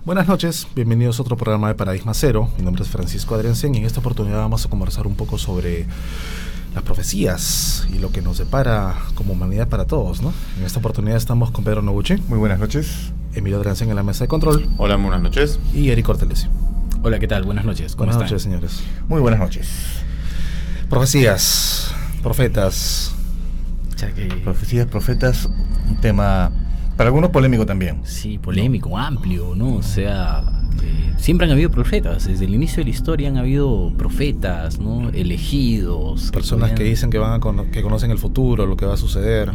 Buenas noches, bienvenidos a otro programa de Paradigma Cero. Mi nombre es Francisco Adriansen y en esta oportunidad vamos a conversar un poco sobre las profecías y lo que nos depara como humanidad para todos, ¿no? En esta oportunidad estamos con Pedro Noguchi. Muy buenas noches. Emilio Adriansen en la mesa de control. Hola, buenas noches. Y Eric Cortelesi. Hola, ¿qué tal? Buenas noches. Buenas noches, señores. Muy buenas noches. Profecías, profetas. Profecías, profetas, un tema para algunos polémico también. Sí, polémico, amplio, ¿no? O sea, siempre han habido profetas. Desde el inicio de la historia han habido profetas, ¿no? Elegidos. Personas que dicen que que conocen el futuro, lo que va a suceder.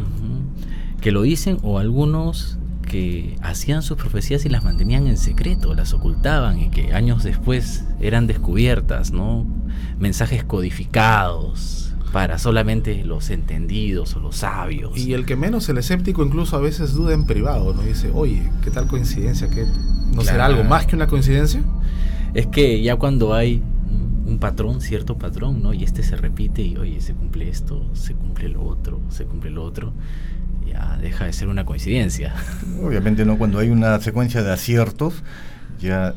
Que lo dicen, o algunos que hacían sus profecías y las mantenían en secreto, las ocultaban y que años después eran descubiertas, ¿no? Mensajes codificados para solamente los entendidos o los sabios. Y el que menos, el escéptico, incluso a veces duda en privado, ¿no? Dice, oye, ¿qué tal coincidencia? ¿Qué no será algo más que una coincidencia? Es que ya cuando hay un patrón, cierto patrón, ¿no? Y se repite y, oye, se cumple esto, se cumple lo otro, se cumple lo otro, ya deja de ser una coincidencia. Obviamente no, cuando hay una secuencia de aciertos, ya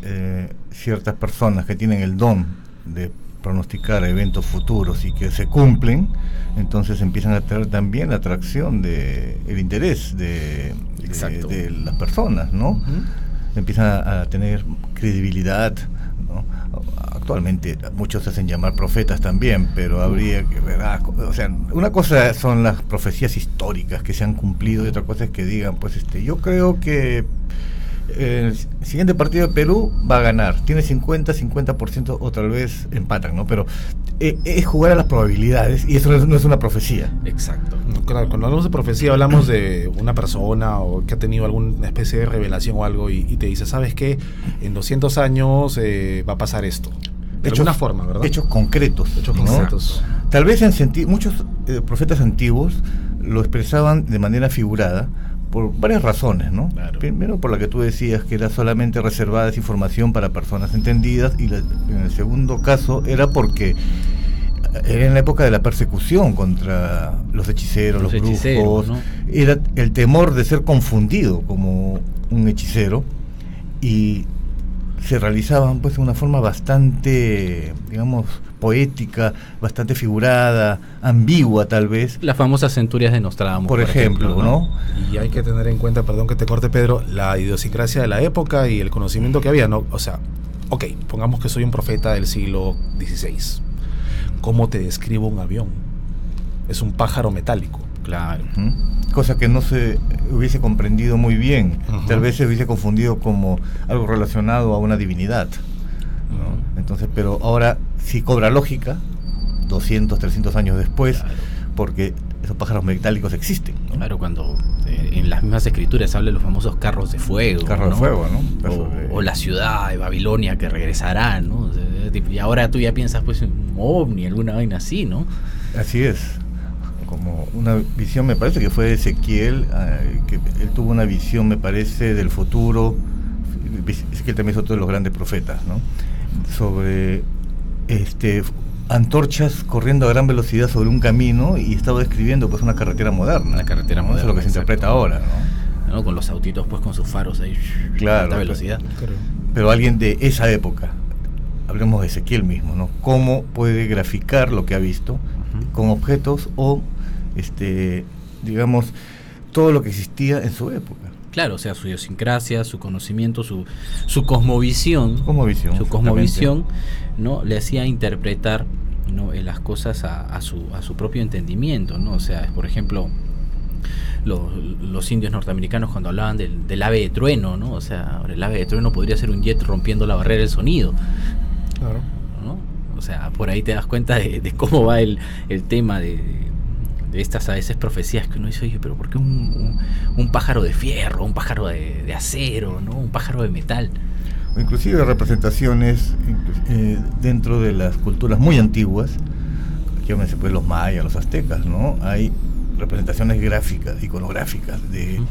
ciertas personas que tienen el don de pronosticar eventos futuros y que se cumplen, entonces empiezan a tener también la atracción el interés de las personas, ¿no? Empiezan a tener credibilidad, ¿no? Actualmente muchos se hacen llamar profetas también, pero habría que ver, o sea, una cosa son las profecías históricas que se han cumplido y otra cosa es que digan, pues yo creo que el siguiente partido de Perú va a ganar, tiene 50% o tal vez empatan, ¿no? Pero es jugar a las probabilidades y eso no es una profecía. Exacto. Claro, cuando hablamos de profecía hablamos de una persona o que ha tenido alguna especie de revelación o algo y te dice, ¿sabes qué? En 200 años va a pasar esto. De alguna forma, ¿verdad? Hechos concretos. Hechos ¿no? concretos. Tal vez muchos profetas antiguos lo expresaban de manera figurada por varias razones, ¿no? Claro. Primero, por la que tú decías, que era solamente reservada esa información para personas entendidas, y en el segundo caso era porque era en la época de la persecución contra los hechiceros, los brujos, ¿no? Era el temor de ser confundido como un hechicero, y se realizaban pues de una forma bastante, digamos, poética, bastante figurada, ambigua tal vez. Las famosas centurias de Nostradamus, por ejemplo, ¿no? Y hay que tener en cuenta, perdón que te corte, Pedro, la idiosincrasia de la época y el conocimiento que había, ¿no? O sea, ok, pongamos que soy un profeta del siglo XVI. ¿Cómo te describo un avión? Es un pájaro metálico. Claro. Cosa que no se hubiese comprendido muy bien. Tal vez se hubiese confundido como algo relacionado a una divinidad, ¿no? Entonces, pero ahora sí cobra lógica 200, 300 años después, claro, porque esos pájaros metálicos existen, ¿no? Claro, cuando en las mismas escrituras habla de los famosos carros de fuego, carros, ¿no? De fuego, ¿no? O la ciudad de Babilonia que regresará, ¿no? O sea, y ahora tú ya piensas pues en un ovni, alguna vaina así, ¿no? Así es. Como una visión, me parece que fue de Ezequiel, que él tuvo una visión, me parece, del futuro. Ezequiel también es otro de los grandes profetas, ¿no? Sobre antorchas corriendo a gran velocidad sobre un camino, y estaba describiendo pues una carretera moderna. Una carretera moderna. Eso es lo que se interpreta ahora, ¿no? Con los autitos pues con sus faros ahí, claro, a alta velocidad. Claro. Pero alguien de esa época, hablemos de Ezequiel mismo, ¿no? Cómo puede graficar lo que ha visto con objetos o digamos, todo lo que existía en su época. Claro, o sea, su idiosincrasia, su conocimiento, su cosmovisión. Su cosmovisión, ¿no? Le hacía interpretar, ¿no? Las cosas a su propio entendimiento, ¿no? O sea, por ejemplo, los indios norteamericanos cuando hablaban del ave de trueno, ¿no? O sea, el ave de trueno podría ser un jet rompiendo la barrera del sonido. Claro. ¿No? O sea, por ahí te das cuenta de cómo va el tema de estas a veces profecías que uno dice, oye, pero ¿por qué un pájaro de fierro, un pájaro de acero, ¿no? Un pájaro de metal? O inclusive representaciones dentro de las culturas muy antiguas, llámense pues los mayas, los aztecas, ¿no? Hay representaciones gráficas, iconográficas de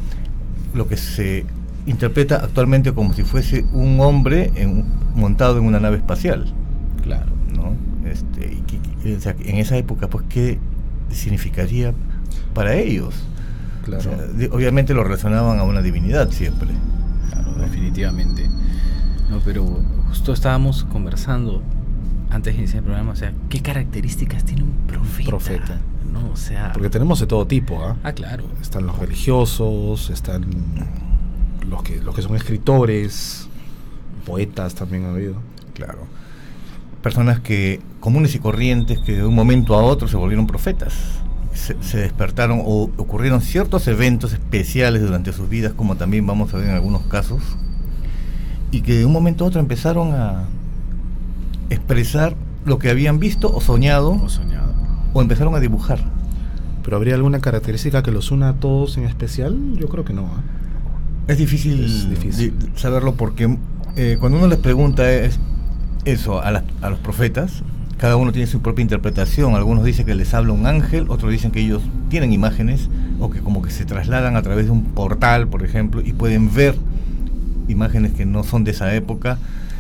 lo que se interpreta actualmente como si fuese un hombre montado en una nave espacial. Claro. ¿No? O sea, en esa época, pues, ¿qué significaría para ellos? Claro. O sea, obviamente lo relacionaban a una divinidad siempre. Claro, definitivamente. No, pero justo estábamos conversando antes de iniciar el programa, o sea, ¿qué características tiene un profeta? No, o sea, porque tenemos de todo tipo, ¿eh? Ah, claro. Están los religiosos, están los que son escritores, poetas también ha habido. Claro. Personas comunes y corrientes que de un momento a otro se volvieron profetas. Se despertaron o ocurrieron ciertos eventos especiales durante sus vidas, como también vamos a ver en algunos casos, y que de un momento a otro empezaron a expresar lo que habían visto o soñado, o empezaron a dibujar. ¿Pero habría alguna característica que los una a todos en especial? Yo creo que no, ¿eh? Es difícil saberlo, porque cuando uno les pregunta eso a los profetas, cada uno tiene su propia interpretación. Algunos dicen que les habla un ángel, otros dicen que ellos tienen imágenes, o que como que se trasladan a través de un portal, por ejemplo, y pueden ver imágenes que no son de esa época,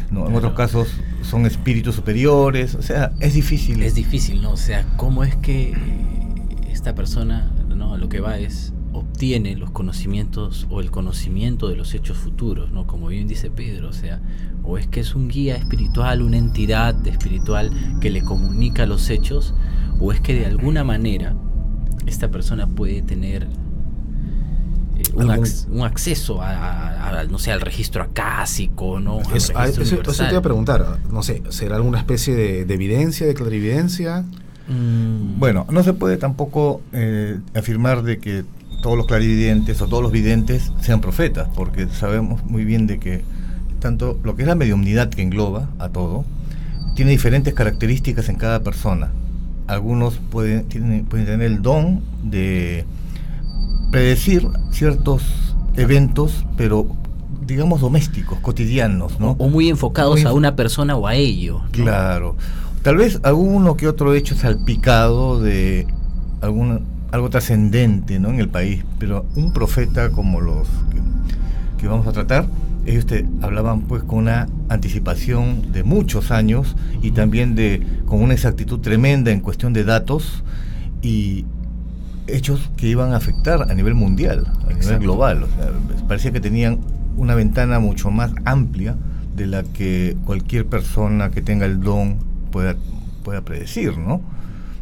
¿no? Claro. En otros casos son espíritus superiores. O sea, es difícil. Es difícil, ¿no? O sea, ¿cómo es que esta persona, ¿no?, a lo que va es obtiene los conocimientos o el conocimiento de los hechos futuros, ¿no? Como bien dice Pedro, o sea, o es que es un guía espiritual, una entidad espiritual que le comunica los hechos, o es que de alguna manera esta persona puede tener un acceso a no sé, al registro acásico, ¿no? Eso te iba a preguntar, no sé, ¿será alguna especie de evidencia, de clarividencia? Bueno, no se puede tampoco afirmar de que todos los clarividentes o todos los videntes sean profetas, porque sabemos muy bien de que tanto lo que es la mediumnidad, que engloba a todo, tiene diferentes características en cada persona. Algunos pueden tener el don de predecir ciertos eventos, pero digamos domésticos, cotidianos, ¿no? O muy enfocados a una persona o a ello, ¿no? Claro. Tal vez alguno que otro hecho salpicado de algo trascendente, ¿no?, en el país, pero un profeta como los que vamos a tratar, ellos hablaban pues con una anticipación de muchos años y también con una exactitud tremenda en cuestión de datos y hechos que iban a afectar a nivel mundial, a nivel global. O sea, parecía que tenían una ventana mucho más amplia de la que cualquier persona que tenga el don pueda predecir, ¿no?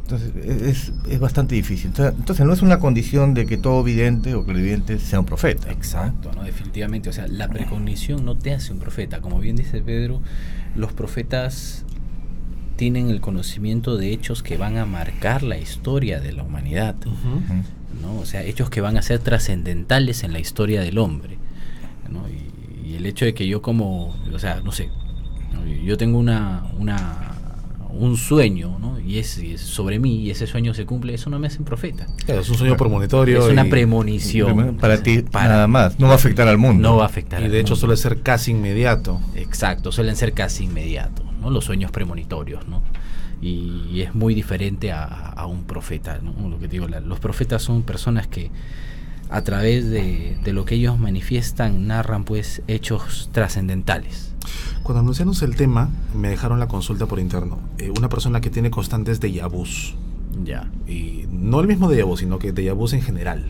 Entonces es bastante difícil. Entonces no es una condición de que todo vidente o clarividente sea un profeta. Exacto, ¿no? Definitivamente. O sea, la precognición no te hace un profeta. Como bien dice Pedro, los profetas tienen el conocimiento de hechos que van a marcar la historia de la humanidad, ¿no? O sea, hechos que van a ser trascendentales en la historia del hombre, ¿no? Y el hecho de que yo o sea, no sé, ¿no?, yo tengo un sueño, ¿no?, y es sobre mí, y ese sueño se cumple, eso no me hace un profeta. Claro, es un sueño premonitorio. Es una premonición. Para ti, nada más. No va a afectar al mundo. No va a afectar al mundo. Y de hecho suele ser casi inmediato. Exacto, suelen ser casi inmediatos, ¿no?, los sueños premonitorios, ¿no? Y es muy diferente a un profeta, ¿no? Lo que digo, los profetas son personas que a través de lo que ellos manifiestan narran pues hechos trascendentales. Cuando anunciamos el tema, me dejaron la consulta por interno. Una persona que tiene constantes déjà vus. Ya. Y no el mismo déjà vu, sino que déjà vus en general.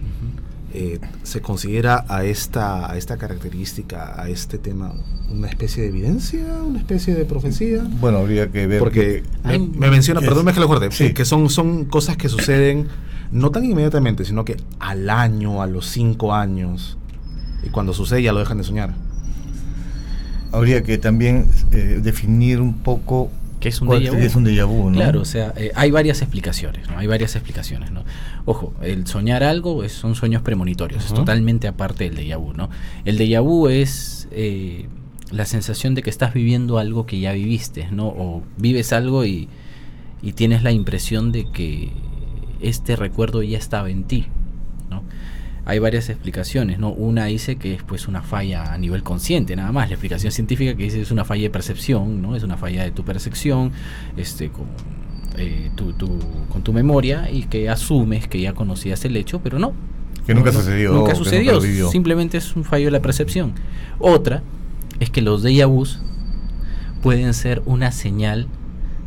¿Se considera a esta característica, a este tema, una especie de evidencia, una especie de profecía? Bueno, habría que ver. Porque me menciona, perdón, me que lo acordé, sí, que son cosas que suceden no tan inmediatamente, sino que al año, a los 5 años. Y cuando sucede ya lo dejan de soñar. Habría que también definir un poco ¿qué es un déjà vu? ¿no? Claro, o sea, hay varias explicaciones, ¿no? Hay varias explicaciones, ¿no? Ojo, el soñar algo son sueños premonitorios, es totalmente aparte del déjà vu, ¿no? El déjà vu es la sensación de que estás viviendo algo que ya viviste, ¿no? O vives algo y tienes la impresión de que este recuerdo ya estaba en ti, ¿no? Hay varias explicaciones, ¿no? Una dice que es pues una falla a nivel consciente, nada más. La explicación científica que dice es una falla de percepción, ¿no? Es una falla de tu percepción, con tu memoria, y que asumes que ya conocías el hecho, pero no. Que nunca sucedió. Nunca sucedió, simplemente es un fallo de la percepción. Otra es que los déjà vus pueden ser una señal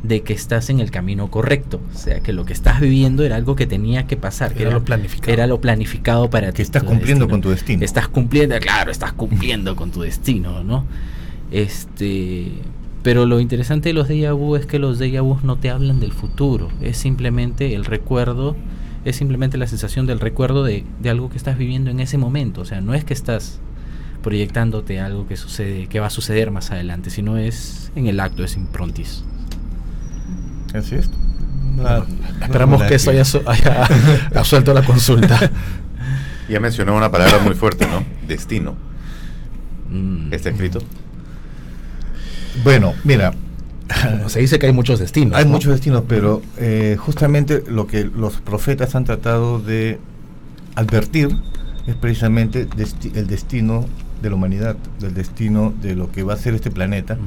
de que estás en el camino correcto, o sea, que lo que estás viviendo era algo que tenía que pasar, que era lo planificado para ti. Que estás cumpliendo con tu destino. Estás cumpliendo con tu destino, ¿no? Pero lo interesante de los déjà vu es que los déjà vu no te hablan del futuro, es simplemente el recuerdo, es simplemente la sensación del recuerdo de algo que estás viviendo en ese momento. O sea, no es que estás proyectándote algo que sucede, que va a suceder más adelante, sino es en el acto, es improntis. Así es. Esperamos que eso haya absuelto la consulta. Ya mencionó una palabra muy fuerte, ¿no? Destino. ¿Está escrito? Bueno, mira, se dice que hay muchos destinos. Hay muchos destinos, pero justamente lo que los profetas han tratado de advertir es precisamente el destino de la humanidad, del destino de lo que va a ser este planeta.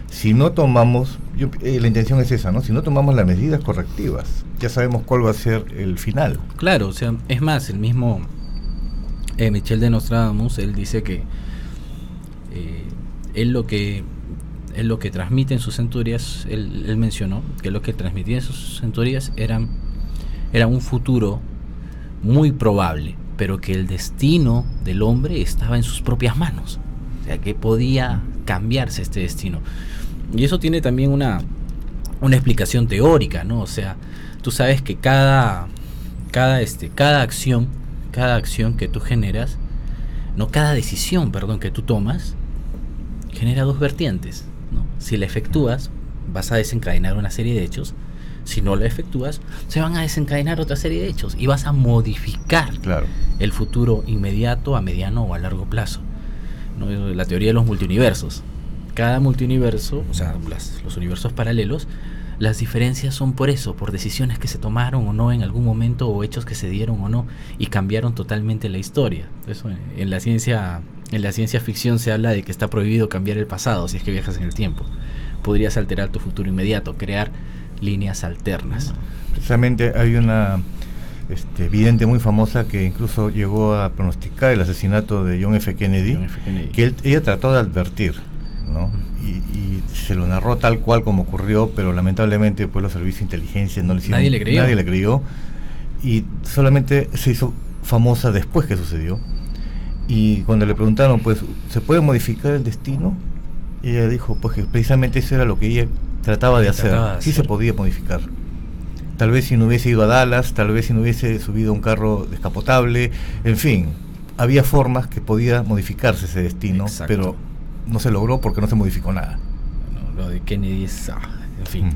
Si no tomamos, la intención es esa, ¿no? Si no tomamos las medidas correctivas, ya sabemos cuál va a ser el final. Claro, o sea, es más, el mismo Michel de Nostradamus, él dice que él lo que transmite en sus centurias, él mencionó que lo que transmitía en sus centurias era un futuro muy probable, pero que el destino del hombre estaba en sus propias manos, o sea, que podía cambiarse este destino. Y eso tiene también una explicación teórica, ¿no? O sea, tú sabes que cada acción que tú generas, cada decisión, que tú tomas, genera dos vertientes, ¿no? Si la efectúas, vas a desencadenar una serie de hechos. Si no la efectúas, se van a desencadenar otra serie de hechos y vas a modificar el futuro inmediato, a mediano o a largo plazo, ¿no? La teoría de los multiuniversos. Cada multiuniverso, o sea, los universos paralelos, las diferencias son por eso, por decisiones que se tomaron o no en algún momento, o hechos que se dieron o no, y cambiaron totalmente la historia. Eso en la ciencia ficción se habla de que está prohibido cambiar el pasado si es que viajas en el tiempo. Podrías alterar tu futuro inmediato, crear líneas alternas. Precisamente hay una vidente muy famosa que incluso llegó a pronosticar el asesinato de John F. Kennedy, que ella trató de advertir, ¿no? Y se lo narró tal cual como ocurrió, pero lamentablemente pues los servicios de inteligencia no le hicieron, nadie le creyó, y solamente se hizo famosa después que sucedió. Y cuando le preguntaron, pues, ¿se puede modificar el destino? Y ella dijo, pues, que precisamente eso era lo que ella trataba de hacer. Sí se podía modificar. Tal vez si no hubiese ido a Dallas, tal vez si no hubiese subido a un carro descapotable, en fin, había formas que podía modificarse ese destino. Exacto. Pero no se logró porque no se modificó nada. Bueno, lo de Kennedy es... en fin.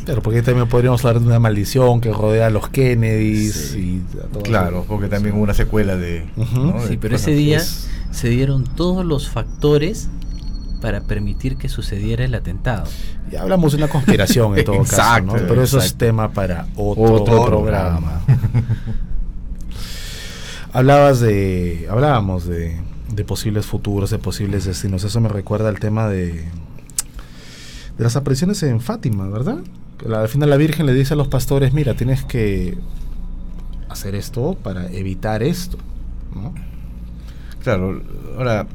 Pero porque también podríamos hablar de una maldición que rodea a los Kennedys. Sí. Claro, porque también hubo una secuela de... ¿no? Sí, pero ese día se dieron todos los factores para permitir que sucediera el atentado. Ya hablamos de una conspiración en todo caso, ¿no? Pero eso es tema para otro programa. Hablábamos de posibles futuros, de posibles destinos. Eso me recuerda al tema de las apariciones en Fátima, ¿verdad? Al final la Virgen le dice a los pastores, mira, tienes que hacer esto para evitar esto, ¿no? Claro, ahora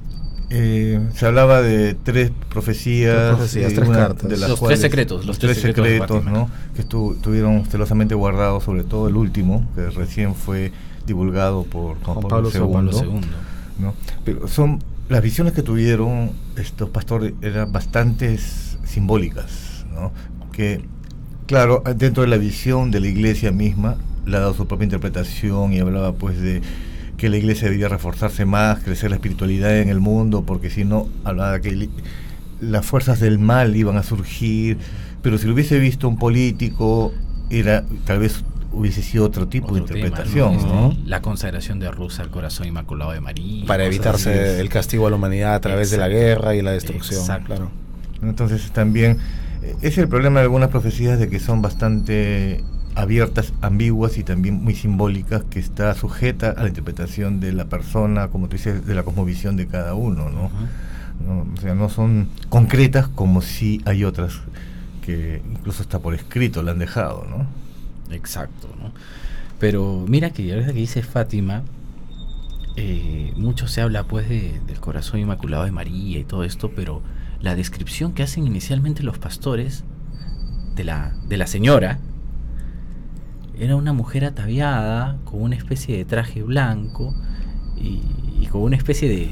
se hablaba de tres profecías, tres cartas, de las los cuales, los tres secretos, ¿no? Que estuvieron celosamente guardados, sobre todo el último, que recién fue divulgado por Juan Pablo II, ¿no? Pero las visiones que tuvieron estos pastores eran bastantes simbólicas, ¿no? Que, claro, dentro de la visión de la iglesia misma, le ha dado su propia interpretación y hablaba pues de que la iglesia debía reforzarse más, crecer la espiritualidad en el mundo, porque si no, hablaba que las fuerzas del mal iban a surgir, pero si lo hubiese visto un político, tal vez hubiese sido otro tipo de interpretación, tema, ¿no? La consagración de Rusia al corazón inmaculado de María. Para evitarse el castigo a la humanidad a través de la guerra y la destrucción. Exacto. Claro. Entonces también es el problema de algunas profecías, de que son bastante abiertas, ambiguas y también muy simbólicas, que está sujeta a la interpretación de la persona, como tú dices, de la cosmovisión de cada uno, ¿no? ¿No? O sea, no son concretas como si hay otras que incluso está por escrito, la han dejado, ¿no? Exacto, ¿no? Pero mira que ahora que dice Fátima, mucho se habla pues del corazón inmaculado de María y todo esto, pero la descripción que hacen inicialmente los pastores de la señora era una mujer ataviada con una especie de traje blanco y con una especie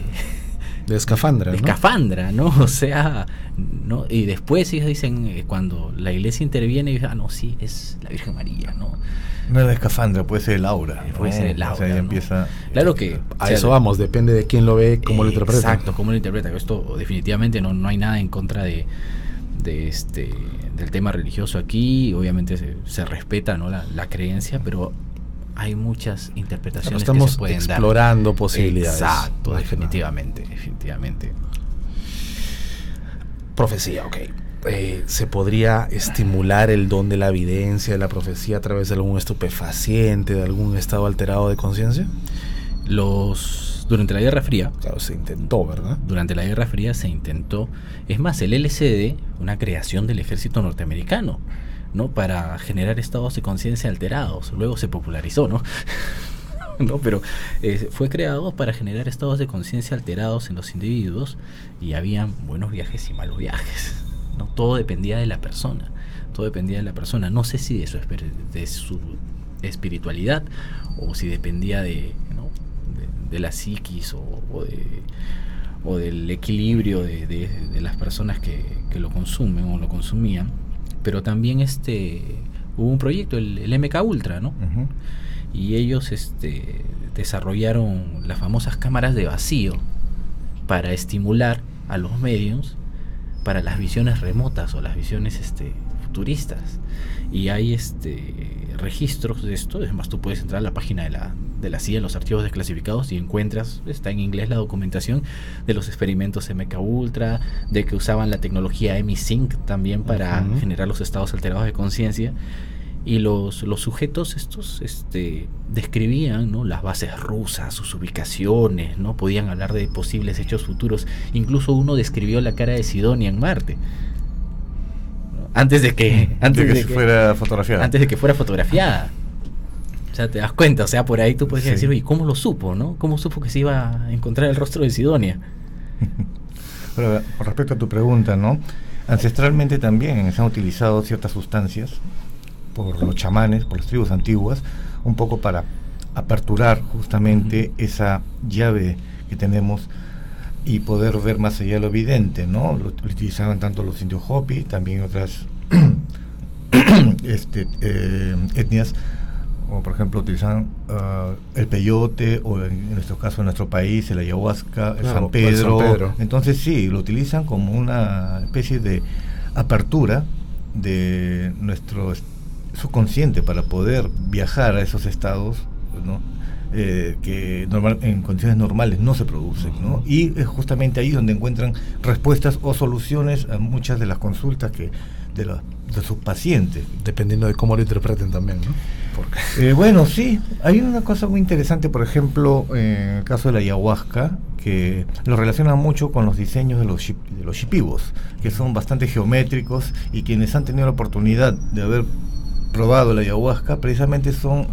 de escafandra, de escafandra, ¿no? O sea, ¿no? Y después ellos dicen, cuando la iglesia interviene, dicen, no, sí, es la Virgen María, ¿no? No es la escafandra, puede ser el aura. Puede ser el aura. O sea, ¿no? empieza. Claro que. A eso vamos, depende de quién lo ve, cómo lo interpreta. Exacto, cómo lo interpreta. Esto definitivamente no hay nada en contra del tema religioso aquí. Obviamente se respeta, ¿no? la creencia, pero hay muchas interpretaciones estamos que se pueden explorando posibilidades. Exacto, definitivamente. Profecía, ok. ¿Se podría estimular el don de la evidencia, de la profecía a través de algún estupefaciente, de algún estado alterado de conciencia? Durante la Guerra Fría. Claro, se intentó, ¿verdad? Durante la Guerra Fría se intentó. Es más, el LSD, una creación del ejército norteamericano, ¿no? Para generar estados de conciencia alterados. Luego se popularizó, ¿no? ¿No? Pero fue creado para generar estados de conciencia alterados en los individuos, y habían buenos viajes y malos viajes, ¿no? Todo dependía de la persona. No sé si de su espiritualidad, o si dependía de la psiquis, o del equilibrio de las personas que lo consumen o lo consumían. Pero también hubo un proyecto, el MK Ultra, ¿no? Uh-huh. Y ellos desarrollaron las famosas cámaras de vacío para estimular a los mediums para las visiones remotas o las visiones futuristas. Y hay registros de esto. Es más, tú puedes entrar a la página de la CIA, en los archivos desclasificados, y encuentras, está en inglés la documentación de los experimentos MK Ultra, de que usaban la tecnología EMI-Sync también para generar los estados alterados de conciencia. Y los sujetos estos describían, ¿no?, las bases rusas, sus ubicaciones, ¿no? Podían hablar de posibles hechos futuros. Incluso uno describió la cara de Sidonia en Marte, ¿no? Antes de que fuera fotografiada. Antes de que fuera fotografiada. O sea, te das cuenta, o sea, por ahí tú puedes decir, oye, ¿cómo lo supo, no? ¿Cómo supo que se iba a encontrar el rostro de Sidonia? Pero, con respecto a tu pregunta, ¿no? Ancestralmente también se han utilizado ciertas sustancias por los chamanes, por las tribus antiguas, un poco para aperturar justamente esa llave que tenemos y poder ver más allá de lo evidente, ¿no? Lo utilizaban tanto los indios Hopi, también otras etnias, o por ejemplo utilizaban el peyote, o en nuestro caso, en nuestro país, el ayahuasca, el San Pedro. Entonces sí, lo utilizan como una especie de apertura de nuestro subconsciente para poder viajar a esos estados, ¿no? Que en condiciones normales no se producen, ¿no? Y es justamente ahí donde encuentran respuestas o soluciones a muchas de las consultas de sus pacientes. Dependiendo de cómo lo interpreten también, ¿no? Bueno, sí, hay una cosa muy interesante, por ejemplo, en el caso de la ayahuasca, que lo relacionan mucho con los diseños de los shipibos, que son bastante geométricos, y quienes han tenido la oportunidad de haber probado la ayahuasca precisamente son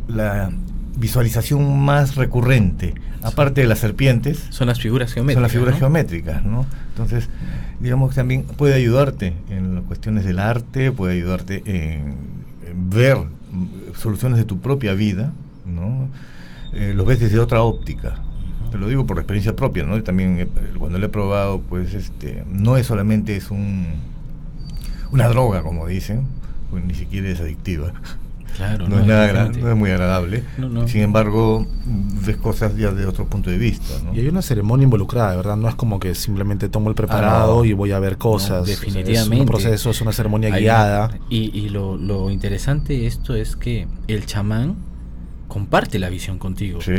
la visualización más recurrente, aparte de las serpientes. Son las figuras geométricas. Son las figuras geométricas, ¿no? Entonces, digamos que también puede ayudarte en las cuestiones del arte, puede ayudarte en ver soluciones de tu propia vida, ¿no? Lo ves desde otra óptica. Te lo digo por experiencia propia, ¿no? Y también cuando lo he probado, pues no es solamente una droga, como dicen, pues ni siquiera es adictiva. Claro, no es muy agradable. No. Sin embargo, ves cosas ya de otro punto de vista, ¿no? Y hay una ceremonia involucrada, ¿verdad? No es como que simplemente tomo el preparado y voy a ver cosas. Definitivamente. Es un proceso, es una ceremonia guiada. Y lo interesante de esto es que el chamán comparte la visión contigo. Sí.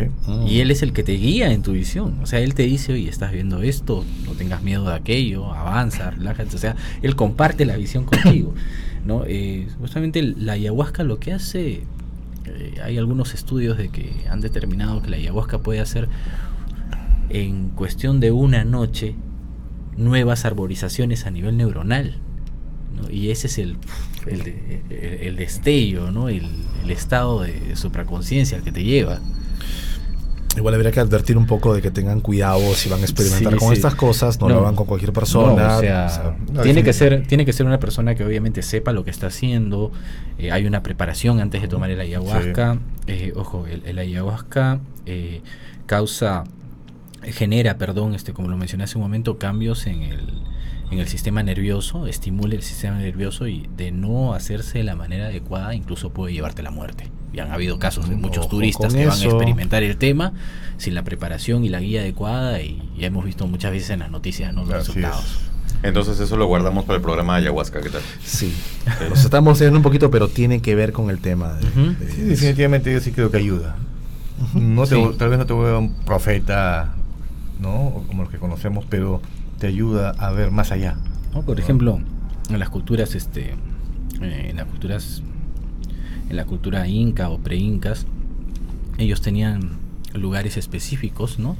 Y él es el que te guía en tu visión. O sea, él te dice, oye, estás viendo esto, no tengas miedo de aquello, avanza, relájate. O sea, él comparte la visión contigo, ¿no? Justamente la ayahuasca lo que hace, hay algunos estudios de que han determinado que la ayahuasca puede hacer en cuestión de una noche nuevas arborizaciones a nivel neuronal, ¿no? Y ese es el destello, ¿no? El estado de supraconsciencia al que te lleva. Igual habría que advertir un poco de que tengan cuidado si van a experimentar con estas cosas, no lo hagan con cualquier persona. Tiene que ser una persona que obviamente sepa lo que está haciendo. Hay una preparación antes de tomar el ayahuasca. Ojo, el ayahuasca causa genera, como lo mencioné hace un momento, cambios en el sistema nervioso, estimula el sistema nervioso, y de no hacerse de la manera adecuada incluso puede llevarte a la muerte. Y han habido casos de muchos turistas que van a experimentar el tema sin la preparación y la guía adecuada, y ya hemos visto muchas veces en las noticias, ¿no?, los resultados. Entonces eso lo guardamos para el programa de ayahuasca, ¿qué tal? Sí, nos estamos yendo un poquito, pero tiene que ver con el tema sí, definitivamente yo sí creo que ayuda. Tal vez no te vuelva un profeta, ¿no?, como los que conocemos, pero te ayuda a ver más allá, ¿no? Por ejemplo, en las culturas en la cultura inca o pre-incas, ellos tenían lugares específicos, ¿no?,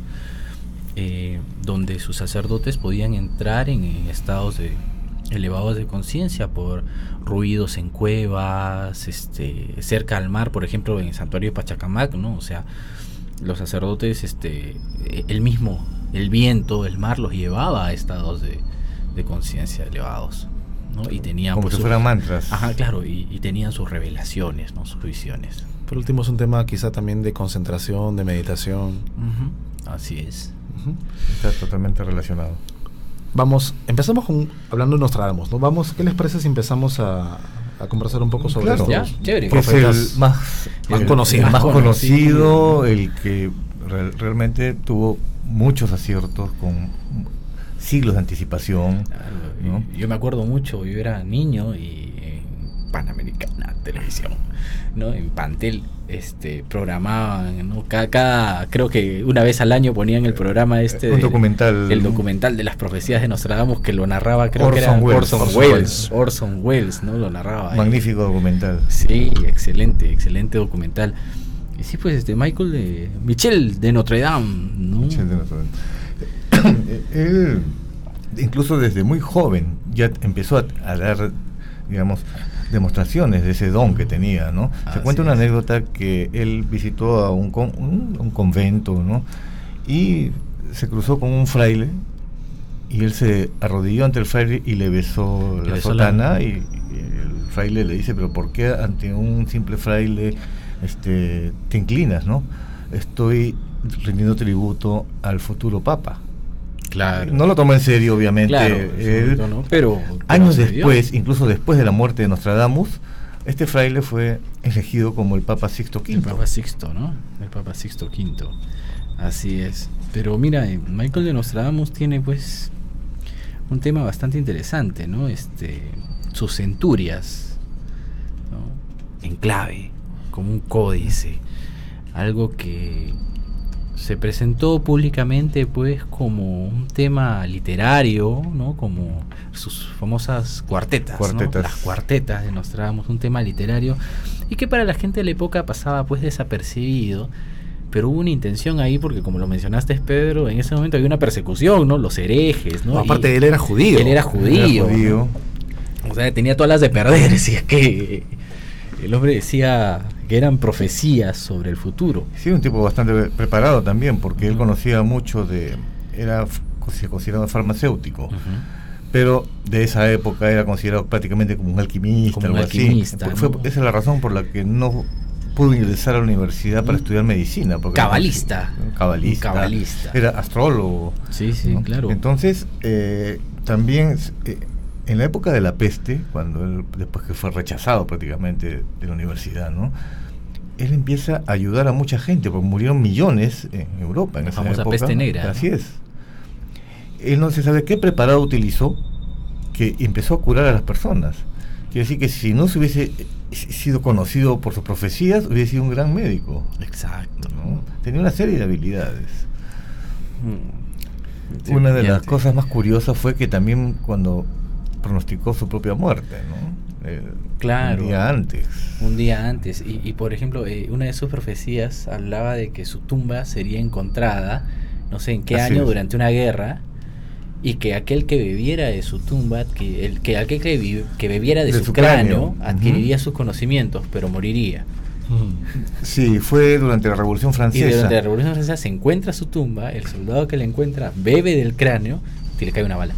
donde sus sacerdotes podían entrar en estados elevados de conciencia por ruidos en cuevas, cerca al mar, por ejemplo, en el santuario de Pachacamac, ¿no? O sea, los sacerdotes, el viento, el mar los llevaba a estados de conciencia elevados, ¿no? Y tenían, como si fueran mantras. Ajá, claro, y tenían sus revelaciones, ¿no?, sus visiones. Por último, es un tema quizá también de concentración, de meditación. Así es. Está totalmente relacionado. Empezamos hablando de Nostradamus, ¿no? ¿Qué les parece si empezamos a conversar un poco sobre esto? Chévere. Que es el más conocido, el que realmente tuvo muchos aciertos con siglos de anticipación. Claro, ¿no? Yo me acuerdo mucho, yo era niño y en Panamericana Televisión, ¿no?, en Pantel, programaban, ¿no? Creo que una vez al año ponían el programa un documental, el documental de las profecías de Nostradamus, que lo narraba, creo Orson Welles, ¿no?, lo narraba. Magnífico documental. Sí, excelente documental. Y sí, pues Michel de Notre Dame, ¿no? Michel de Notre Dame. Él, incluso desde muy joven, ya empezó a dar, digamos, demostraciones de ese don que tenía, ¿no? Se cuenta una anécdota que él visitó a un convento, ¿no?, y se cruzó con un fraile, y él se arrodilló ante el fraile y le besó la sotana, y el fraile le dice: pero ¿por qué ante un simple fraile te inclinas, ¿no? Estoy rindiendo tributo al futuro papa. Claro. No lo tomó en serio, obviamente. Claro, pero años después, incluso después de la muerte de Nostradamus, este fraile fue elegido como el Papa Sixto V. El Papa Sixto, ¿no? El Papa Sixto V. Así es. Pero mira, Michael de Nostradamus tiene, pues, un tema bastante interesante, ¿no? Sus centurias, ¿no?, en clave, como un códice, algo que se presentó públicamente, pues, como un tema literario, ¿no?, como sus famosas cuartetas. ¿No? Las cuartetas de Nostradamus, un tema literario, y que para la gente de la época pasaba, pues, desapercibido, pero hubo una intención ahí, porque como lo mencionaste, Pedro, en ese momento había una persecución, ¿no?, los herejes, ¿no? Aparte, él era judío. ¿No? O sea, tenía todas las de perder, si es que el hombre decía que eran profecías sobre el futuro. Sí, un tipo bastante preparado también, porque él conocía mucho se consideraba farmacéutico, pero de esa época era considerado prácticamente como un alquimista, Esa es la razón por la que no pudo ingresar a la universidad para estudiar medicina. Cabalista. Era astrólogo. Sí, ¿no? Claro. Entonces, también en la época de la peste, cuando él, después que fue rechazado prácticamente de la universidad, ¿no?, él empieza a ayudar a mucha gente, porque murieron millones en Europa en esa época. La famosa peste negra. Así es. Él no se sabe qué preparado utilizó, que empezó a curar a las personas. Quiere decir que si no se hubiese sido conocido por sus profecías, hubiese sido un gran médico. Exacto. ¿No? Tenía una serie de habilidades. Sí, una de las cosas más curiosas fue que también cuando pronosticó su propia muerte, ¿no? Claro. Un día antes. Y por ejemplo, una de sus profecías hablaba de que su tumba sería encontrada, no sé en qué año, durante una guerra, y que aquel que bebiera de su tumba, aquel que bebiera de su cráneo adquiriría sus conocimientos, pero moriría. Sí, fue durante la Revolución Francesa. Y durante la Revolución Francesa se encuentra su tumba, el soldado que la encuentra bebe del cráneo y le cae una bala.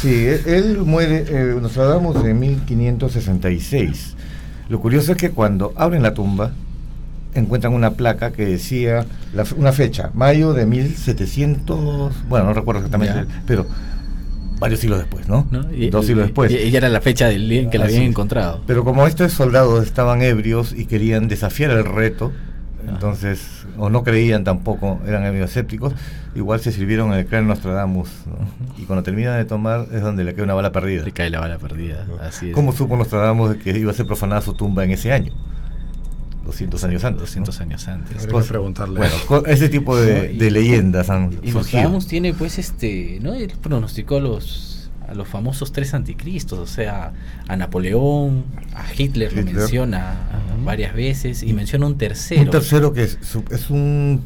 Sí, él muere, Nostradamus, en 1566. Lo curioso es que cuando abren la tumba, encuentran una placa que decía una fecha, mayo de 1700, bueno, no recuerdo exactamente, pero varios siglos después, ¿no? 2 siglos después. Y era la fecha del día en que la habían encontrado. Pero como estos soldados estaban ebrios y querían desafiar el reto, entonces, o no creían tampoco, eran medio escépticos, igual se sirvieron el cráneo Nostradamus, ¿no? Y cuando terminan de tomar es donde le cae una bala perdida. Le cae la bala perdida, así es. ¿Cómo supo Nostradamus que iba a ser profanada su tumba en ese año? 200 años antes. 200 años antes. Habría que preguntarle. Bueno, ese tipo de leyendas han surgido. Nostradamus tiene, pues, ¿no? Él pronosticó a los famosos 3 anticristos, o sea, a Napoleón, a Hitler lo menciona varias veces, y menciona un tercero. Un tercero que es un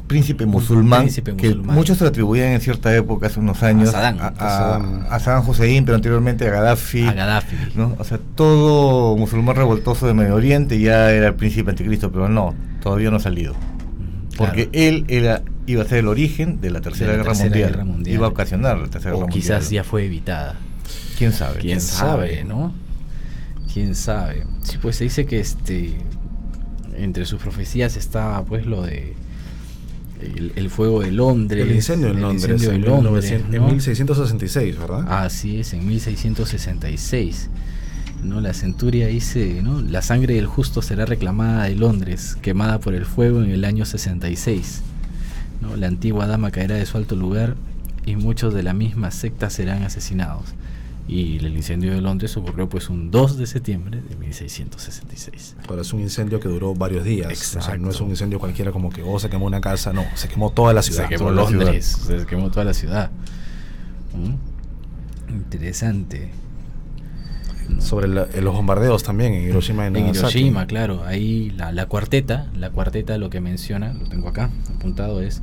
príncipe musulmán, que muchos se lo atribuían en cierta época, hace unos años, a Saddam Hussein, pero anteriormente a Gaddafi, ¿no? O sea, todo musulmán revoltoso de Medio Oriente ya era el príncipe anticristo, pero no, todavía no ha salido, porque él iba a ser el origen de la Tercera Guerra Mundial, iba a ocasionar la Tercera Guerra Mundial. Quizás ya fue evitada. ¿Quién sabe? ¿Quién sabe, no? ¿Quién sabe? Sí, pues se dice que entre sus profecías estaba, pues, lo de el fuego de Londres, el incendio en Londres, en 1666, ¿verdad? Así es, en 1666, ¿no? La centuria dice, ¿no? La sangre del justo será reclamada de Londres, quemada por el fuego en el año 66, ¿no? La antigua dama caerá de su alto lugar y muchos de la misma secta serán asesinados. Y el incendio de Londres ocurrió, pues, un 2 de septiembre de 1666. Pero es un incendio que duró varios días. Exacto. O sea, no es un incendio cualquiera como que se quemó una casa, no, se quemó toda la ciudad. Se quemó Londres, se quemó toda la ciudad. Interesante. Sobre los bombardeos también en Hiroshima y Nagasaki. En Hiroshima, claro, ahí la cuarteta lo que menciona, lo tengo acá apuntado, es: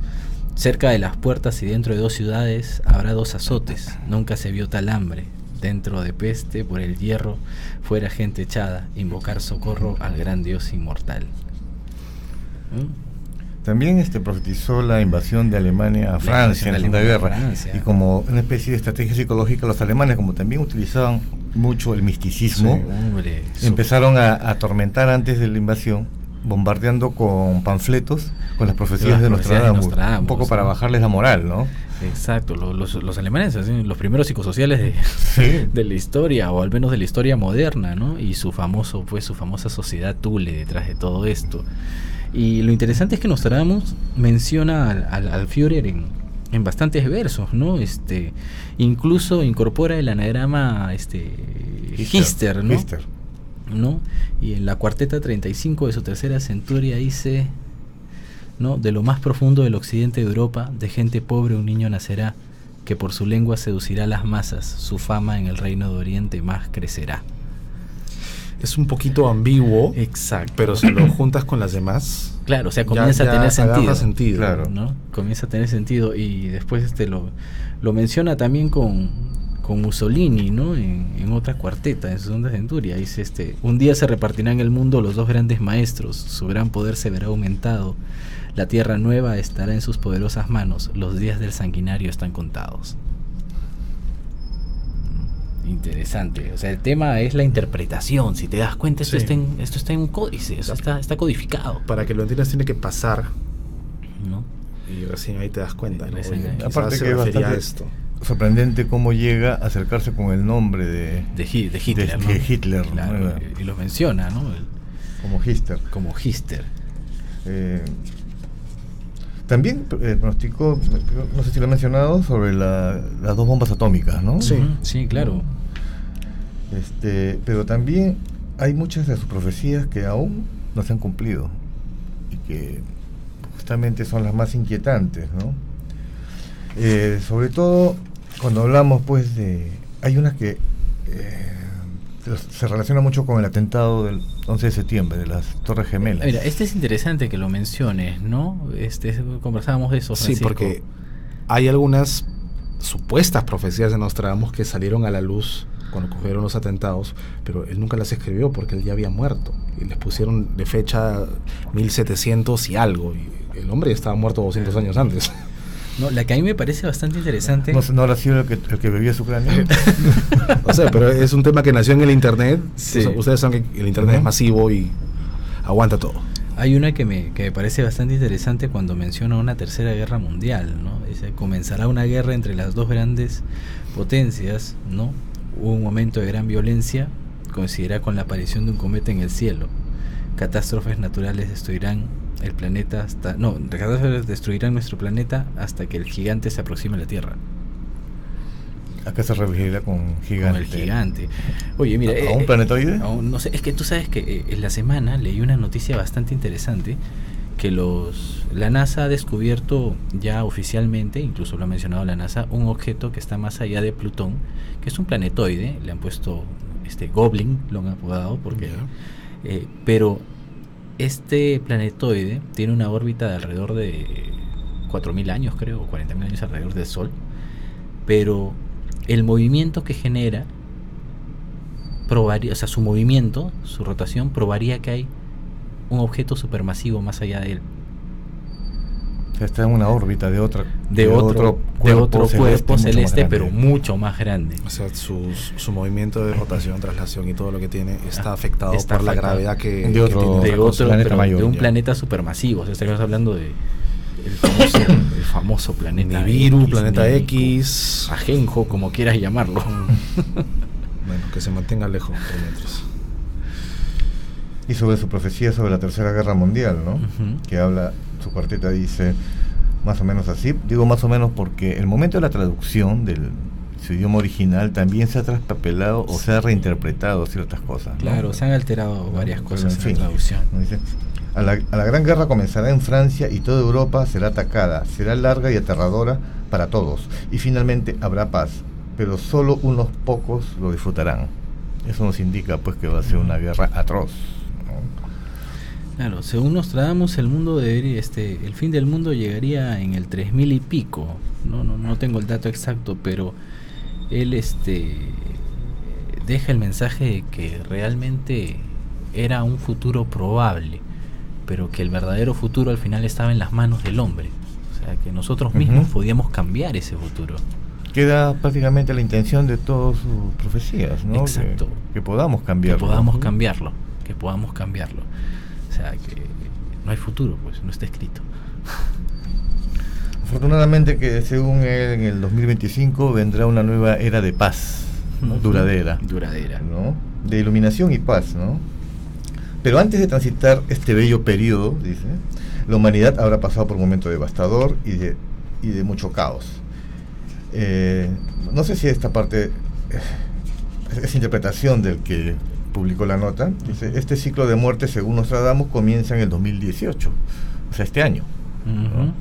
cerca de las puertas y dentro de 2 ciudades habrá 2 azotes, nunca se vio tal hambre. Dentro de peste, por el hierro, fuera gente echada, invocar socorro al gran Dios inmortal. También profetizó la invasión de Alemania a Francia en la Segunda Guerra. Y como una especie de estrategia psicológica, los alemanes, como también utilizaban mucho el misticismo, empezaron a atormentar antes de la invasión, bombardeando con panfletos con las profecías de Nostradamus, un poco para bajarles la moral, ¿no? Exacto, los alemanes, los primeros psicosociales de la historia, o al menos de la historia moderna, ¿no? Y su famosa sociedad Thule detrás de todo esto. Y lo interesante es que Nostradamus menciona al Führer en bastantes versos, ¿no? Incluso incorpora el anagrama Hister, ¿no? ¿no? Y en la cuarteta 35 de su tercera centuria dice, ¿no? De lo más profundo del occidente de Europa, de gente pobre un niño nacerá, que por su lengua seducirá las masas, su fama en el reino de Oriente más crecerá. Es un poquito ambiguo, exacto, pero si lo juntas con las demás, claro, o sea, comienza a tener sentido, claro, ¿no? Comienza a tener sentido. Y después lo menciona también con Mussolini, ¿no? En otra cuarteta, en su segunda centuria, dice un día se repartirán en el mundo los 2 grandes maestros, su gran poder se verá aumentado, la tierra nueva estará en sus poderosas manos, los días del sanguinario están contados. Interesante, o sea, el tema es la interpretación. Si te das cuenta, esto está en un códice, está codificado. Para que lo entiendas tiene que pasar, ¿no? Y recién ahí te das cuenta, ¿no? Aparte que es bastante sorprendente cómo llega a acercarse con el nombre de Hitler, ¿no? Hitler, claro, ¿no? Y lo menciona, ¿no? Como Hister. También pronosticó, no sé si lo he mencionado, sobre las 2 bombas atómicas, ¿no? Sí, claro. Pero también hay muchas de sus profecías que aún no se han cumplido y que justamente son las más inquietantes, ¿no? Sobre todo cuando hablamos, pues, hay unas que se relaciona mucho con el atentado del 11 de septiembre de las Torres Gemelas. Mira, es interesante que lo menciones, ¿no? Conversábamos de eso, Francisco. Sí, porque hay algunas supuestas profecías de Nostradamus que salieron a la luz cuando ocurrieron los atentados, pero él nunca las escribió porque él ya había muerto y les pusieron de fecha 1700 y algo, y el hombre ya estaba muerto 200 años antes. No, la que a mí me parece bastante interesante. ¿No habrá sido el que bebía su cráneo? O sea, pero es un tema que nació en el internet. Sí. O sea, ustedes saben que el internet es masivo y aguanta todo. Hay una que me parece bastante interesante cuando menciona una tercera guerra mundial, ¿no? Dice, comenzará una guerra entre las dos grandes potencias, ¿no? Hubo un momento de gran violencia, coincidirá con la aparición de un cometa en el cielo. Catástrofes naturales destruirán el planeta catástrofes destruirán nuestro planeta hasta que el gigante se aproxime a la Tierra. ¿A qué se referirá con gigante? Con el gigante. Oye, mira, ¿A un planetoide? No sé, es que tú sabes que en la semana leí una noticia bastante interesante que la NASA ha descubierto ya oficialmente, incluso lo ha mencionado la NASA, un objeto que está más allá de Plutón, que es un planetoide, le han puesto Goblin, lo han apodado, porque pero este planetoide tiene una órbita de alrededor de 4.000 años, creo, o 40.000 años alrededor del Sol, pero el movimiento que genera probaría, o sea, su movimiento, su rotación, probaría que hay un objeto supermasivo más allá de él. Está en una órbita de otro cuerpo celeste, pero mucho más grande. O sea, su movimiento de rotación, traslación y todo lo que tiene está afectado por la gravedad que de un planeta supermasivo. O sea, estamos hablando de el famoso planeta Nibiru, X, planeta X, Ajenjo, como quieras llamarlo. Bueno, que se mantenga lejos por metros. Y sobre su profecía sobre la Tercera Guerra Mundial, ¿no? Que habla, su cuarteta dice más o menos así. Digo más o menos porque el momento de la traducción de su idioma original también se ha traspapelado o se ha reinterpretado ciertas cosas, ¿no? Claro, se han alterado varias cosas en la traducción. Dice, a la gran guerra comenzará en Francia y toda Europa será atacada, será larga y aterradora para todos, y finalmente habrá paz, pero solo unos pocos lo disfrutarán. Eso nos indica pues que va a ser una guerra atroz, ¿no? Claro, según Nostradamus, el mundo debería, el fin del mundo llegaría en el 3000 y pico. No tengo el dato exacto, pero él deja el mensaje de que realmente era un futuro probable, pero que el verdadero futuro al final estaba en las manos del hombre. O sea, que nosotros mismos podíamos cambiar ese futuro. Queda prácticamente la intención de todas sus profecías, ¿no? Exacto. Que podamos cambiarlo. Que podamos cambiarlo. O sea, que no hay futuro, pues, no está escrito. Afortunadamente que según él, en el 2025 vendrá una nueva era de paz, ¿no? Duradera, ¿no? De iluminación y paz, ¿no? Pero antes de transitar este bello periodo, dice, la humanidad habrá pasado por un momento devastador y de mucho caos. No sé si esta parte es interpretación del que publicó la nota. Dice, este ciclo de muerte, según Nostradamus, comienza en el 2018, o sea, este año, ¿no?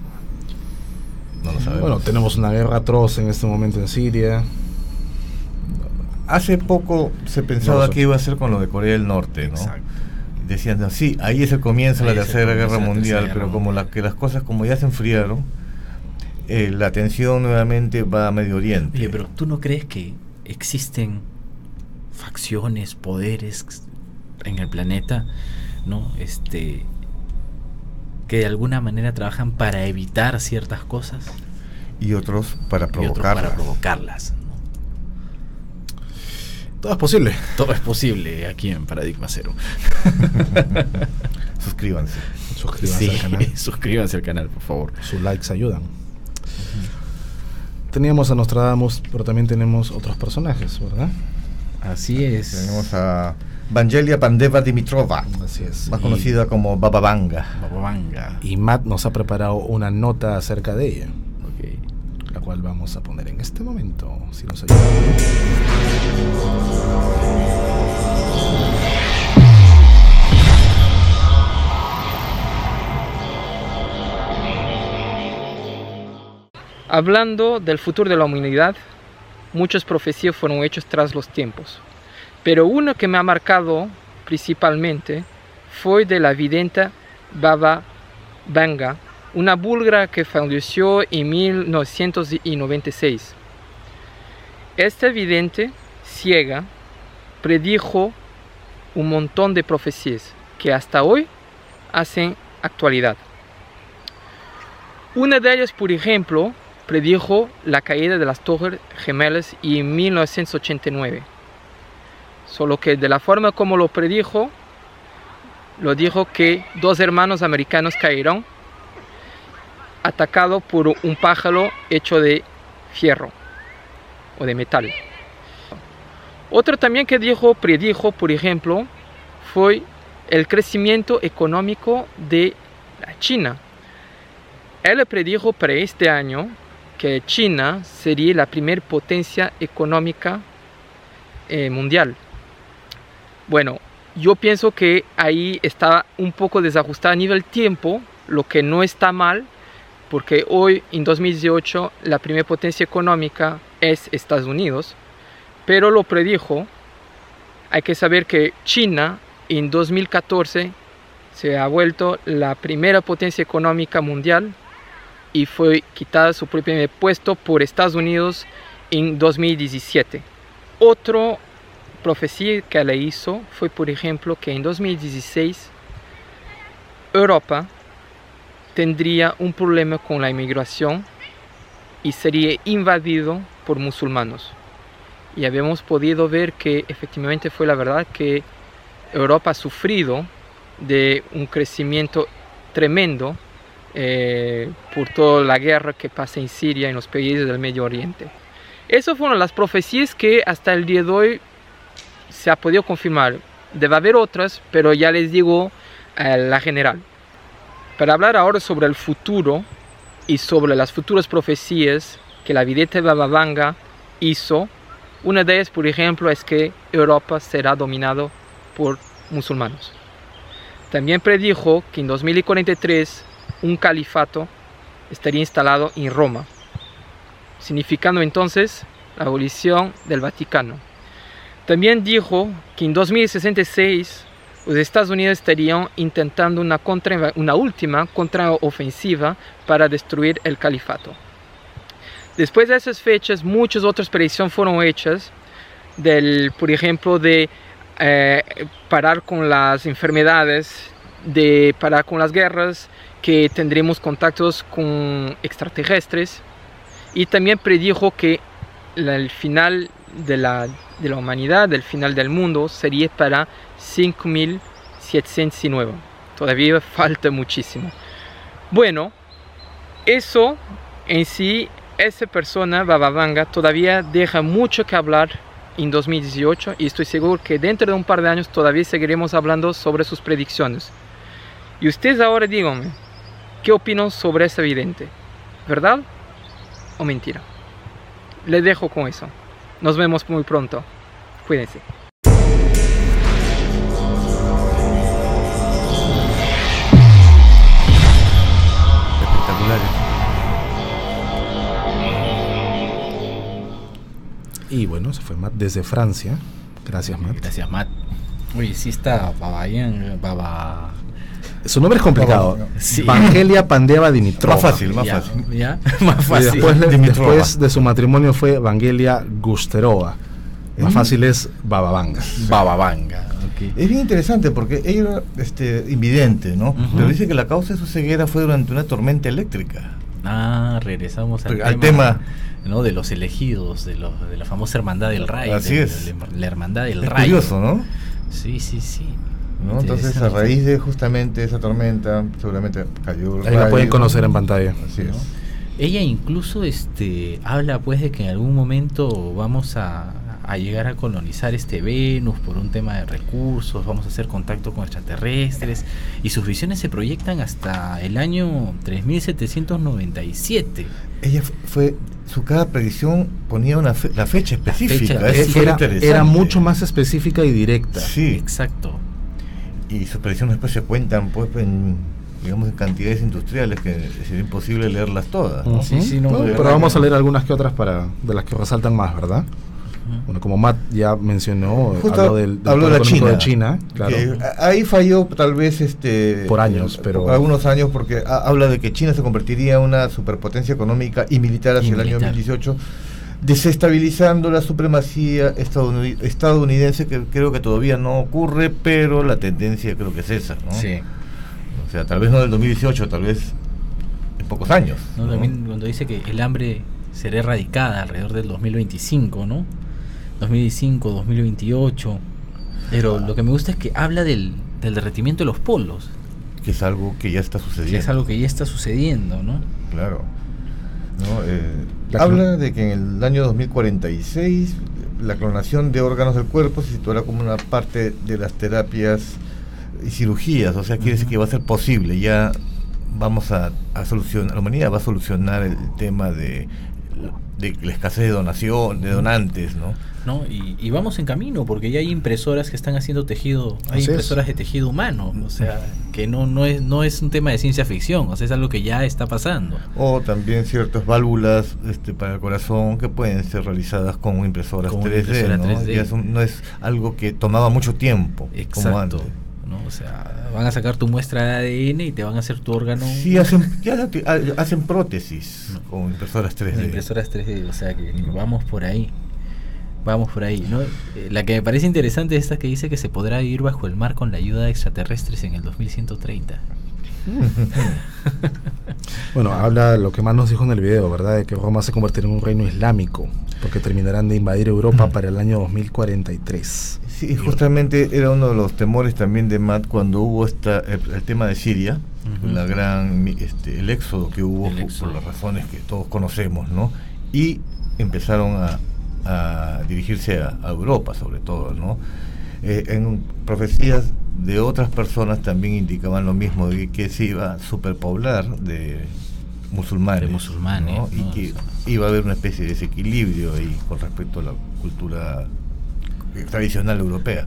No lo sabemos. Bueno, tenemos una guerra atroz en este momento en Siria. Hace poco se pensaba que iba a ser con lo de Corea del Norte, ¿no? Exacto. Decían, no, sí, ahí es el comienzo de la Tercera Guerra Mundial, pero como las cosas como ya se enfriaron, la atención nuevamente va a Medio Oriente. Oye, pero ¿tú no crees que existen facciones, poderes en el planeta, ¿no? Que de alguna manera trabajan para evitar ciertas cosas y otros para provocarlas, ¿no? Todo es posible. Todo es posible aquí en Paradigma Cero. Suscríbanse al canal. Suscríbanse al canal, por favor. Sus likes ayudan. Teníamos a Nostradamus, pero también tenemos otros personajes, ¿verdad? Así es. Tenemos a Vangelia Pandeva Dimitrova. Así es. Más conocida como Baba Vanga. Y Matt nos ha preparado una nota acerca de ella. La cual vamos a poner en este momento, si nos ayuda. Hablando del futuro de la humanidad, muchas profecías fueron hechas tras los tiempos, pero uno que me ha marcado principalmente fue de la vidente Baba Vanga, una búlgara que falleció en 1996. Esta vidente ciega predijo un montón de profecías que hasta hoy hacen actualidad. Una de ellas, por ejemplo, predijo la caída de las Torres Gemelas en 1989. Solo que de la forma como lo predijo, lo dijo que 2 hermanos americanos cayeron atacados por un pájaro hecho de fierro o de metal. Otro también que predijo, por ejemplo, fue el crecimiento económico de la China. Él predijo para este año que China sería la primera potencia económica mundial. Bueno, yo pienso que ahí está un poco desajustada a nivel tiempo, lo que no está mal, porque hoy en 2018 la primera potencia económica es Estados Unidos, pero lo predijo. Hay que saber que China en 2014 se ha vuelto la primera potencia económica mundial y fue quitada su propio puesto por Estados Unidos en 2017. Otra profecía que le hizo fue, por ejemplo, que en 2016 Europa tendría un problema con la inmigración y sería invadido por musulmanes. Y habíamos podido ver que efectivamente fue la verdad, que Europa ha sufrido de un crecimiento tremendo por toda la guerra que pasa en Siria y en los países del Medio Oriente. Esas fueron las profecías que hasta el día de hoy se ha podido confirmar. Debe haber otras, pero ya les digo la general. Para hablar ahora sobre el futuro y sobre las futuras profecías que la vidente Baba Vanga hizo, una de ellas, por ejemplo, es que Europa será dominado por musulmanes. También predijo que en 2043 un califato estaría instalado en Roma, significando entonces la abolición del Vaticano. También dijo que en 2066 los Estados Unidos estarían intentando una última contraofensiva para destruir el califato. Después de esas fechas, muchas otras predicciones fueron hechas, por ejemplo, de parar con las enfermedades, de parar con las guerras, que tendremos contactos con extraterrestres, y también predijo que el final de la humanidad, el final del mundo, sería para 5709. Todavía falta muchísimo. Bueno, eso en sí, esa persona, Baba Vanga, todavía deja mucho que hablar en 2018, y estoy seguro que dentro de un par de años todavía seguiremos hablando sobre sus predicciones. Y ustedes ahora díganme, ¿qué opinan sobre ese vidente? ¿Verdad o mentira? Les dejo con eso. Nos vemos muy pronto. Cuídense. Espectaculares. Y bueno, se fue Matt desde Francia. Gracias, Matt. Gracias, Matt. Oye, sí está Baba. Su nombre es complicado. Sí. Vangelia Pandeva Dimitrova. Más fácil. ¿Ya? Más fácil. Después de su matrimonio fue Vangelia Gusterova. Más fácil es Baba Vanga. Baba Vanga. Okay. Es bien interesante porque ella era invidente, ¿no? Pero dice que la causa de su ceguera fue durante una tormenta eléctrica. Regresamos al tema, ¿no? De los elegidos, de la famosa hermandad del Rayo. Así es. La hermandad del es Rayo. Curioso, ¿no? Sí. ¿No? Entonces, a raíz de justamente esa tormenta, seguramente cayó el Ahí la pueden conocer en pantalla. Así es. Ella incluso habla pues de que en algún momento vamos a llegar a colonizar Venus por un tema de recursos, vamos a hacer contacto con extraterrestres, y sus visiones se proyectan hasta el año 3797. Ella cada predicción ponía la fecha específica. Era mucho más específica y directa. Sí, exacto. Y sus predicciones después se cuentan pues en cantidades industriales que sería imposible leerlas todas, ¿no? Pero vamos a leer algunas que otras de las que resaltan más, ¿verdad? Bueno, como Matt ya mencionó, habló de China, claro. Ahí falló tal vez por años, pero algunos años, porque habla de que China se convertiría en una superpotencia económica y militar hacia el año 2018, desestabilizando la supremacía estadounidense, que creo que todavía no ocurre, pero la tendencia creo que es esa, ¿no? Sí. O sea, tal vez no del 2018, tal vez en pocos años. ¿No? También cuando dice que el hambre será erradicada alrededor del 2025, ¿no? 2025, 2028. Pero lo que me gusta es que habla del del derretimiento de los polos. Que es algo que ya está sucediendo. Que es algo que ya está sucediendo, ¿no? Claro. ¿No? Habla de que en el año 2046 la clonación de órganos del cuerpo se situará como una parte de las terapias y cirugías, o sea, quiere decir que va a ser posible, ya vamos a solucionar, la humanidad va a solucionar el tema de la escasez de donantes, ¿no? Y vamos en camino, porque ya hay impresoras que están haciendo tejido, hay impresoras de tejido humano, o sea, que no es un tema de ciencia ficción, o sea, es algo que ya está pasando. O también ciertas válvulas para el corazón que pueden ser realizadas con impresoras 3D, ¿no? 3D. Ya no es algo que tomaba mucho tiempo. Exacto. Como antes. ¿No? O sea, van a sacar tu muestra de ADN y te van a hacer tu órgano. Sí, hacen prótesis con impresoras 3D. Impresoras 3D, o sea que vamos por ahí. Vamos por ahí, ¿no? La que me parece interesante es esta que dice que se podrá vivir bajo el mar con la ayuda de extraterrestres en el 2130. Bueno, habla lo que más nos dijo en el video, ¿verdad? De que Roma se convertirá en un reino islámico, porque terminarán de invadir Europa para el año 2043. Sí, justamente era uno de los temores también de Matt cuando hubo el tema de Siria, la gran el éxodo que hubo por las razones que todos conocemos, ¿no? Y empezaron a dirigirse a Europa, sobre todo, ¿no? En profecías de otras personas también indicaban lo mismo, de que se iba a superpoblar de musulmanes, ¿no? Y que iba a haber una especie de desequilibrio ahí con respecto a la cultura tradicional europea.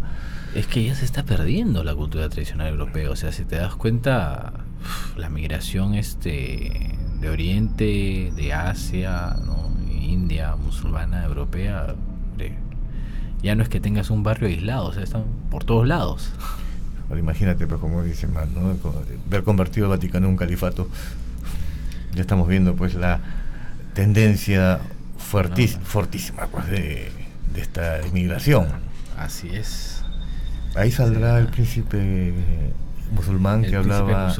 Es que ya se está perdiendo la cultura tradicional europea, o sea, si te das cuenta, la migración de Oriente, de Asia, ¿no? India, musulmana, europea, ya no es que tengas un barrio aislado, o sea, están por todos lados. Ahora imagínate, pues como dice Matt, ¿no? Ver convertido el Vaticano en un califato. Ya estamos viendo pues la tendencia fortísima pues de esta inmigración. Así es. Ahí saldrá el príncipe musulmán que hablaba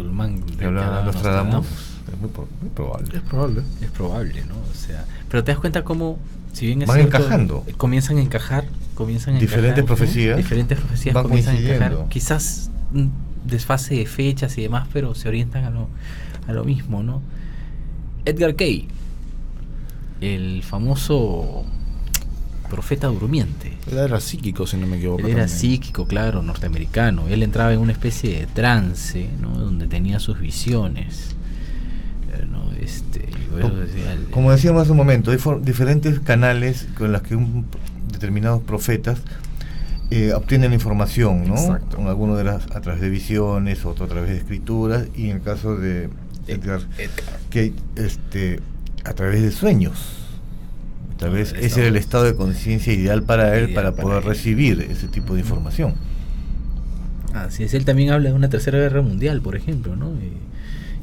Nostradamus. Es muy probable. Es probable, ¿no? O sea, pero te das cuenta cómo, si bien es van cierto, encajando. Comienzan a encajar diferentes profecías. Diferentes profecías comienzan a encajar. Quizás un desfase de fechas y demás, pero se orientan a lo mismo, ¿no? Edgar Cay, el famoso profeta durmiente. Él era psíquico, si no me equivoco. Él era psíquico, claro, norteamericano. Él entraba en una especie de trance, ¿no? Donde tenía sus visiones. ¿No? Como decíamos hace un momento, hay diferentes canales con los que determinados profetas obtienen información, ¿no? Exacto. Algunos a través de visiones, otro a través de escrituras, y en el caso de Edgar, que a través de sueños. Tal vez ese era el estado de conciencia ideal para él, para poder recibir ese tipo de información. Así es, él también habla de una tercera guerra mundial, por ejemplo, ¿no?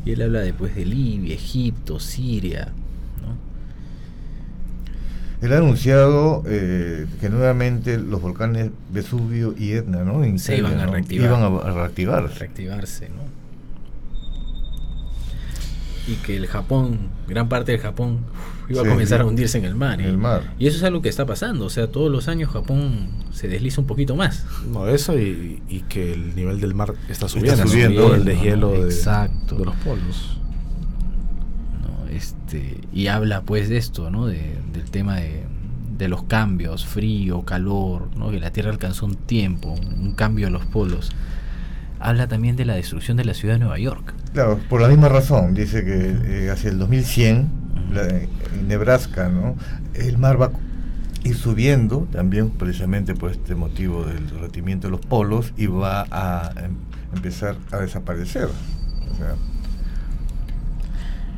Y él habla después de Libia, Egipto, Siria, ¿no? Él ha anunciado que nuevamente los volcanes Vesubio y Etna, ¿no? Se iban a reactivar. Iban a reactivarse, ¿no? Y que el Japón, gran parte del Japón, iba a comenzar a hundirse en el mar. Y eso es algo que está pasando, o sea, todos los años Japón se desliza un poquito más. No, eso y que el nivel del mar está subiendo el deshielo de los polos. No, y habla pues de esto, ¿no? Del tema de los cambios, frío, calor, ¿no? Que la Tierra alcanzó un cambio a los polos. Habla también de la destrucción de la ciudad de Nueva York. Claro, por la misma razón, dice que hacia el 2100, en Nebraska, ¿no? El mar va a ir subiendo, también precisamente por este motivo del derretimiento de los polos, y va a empezar a desaparecer. O sea,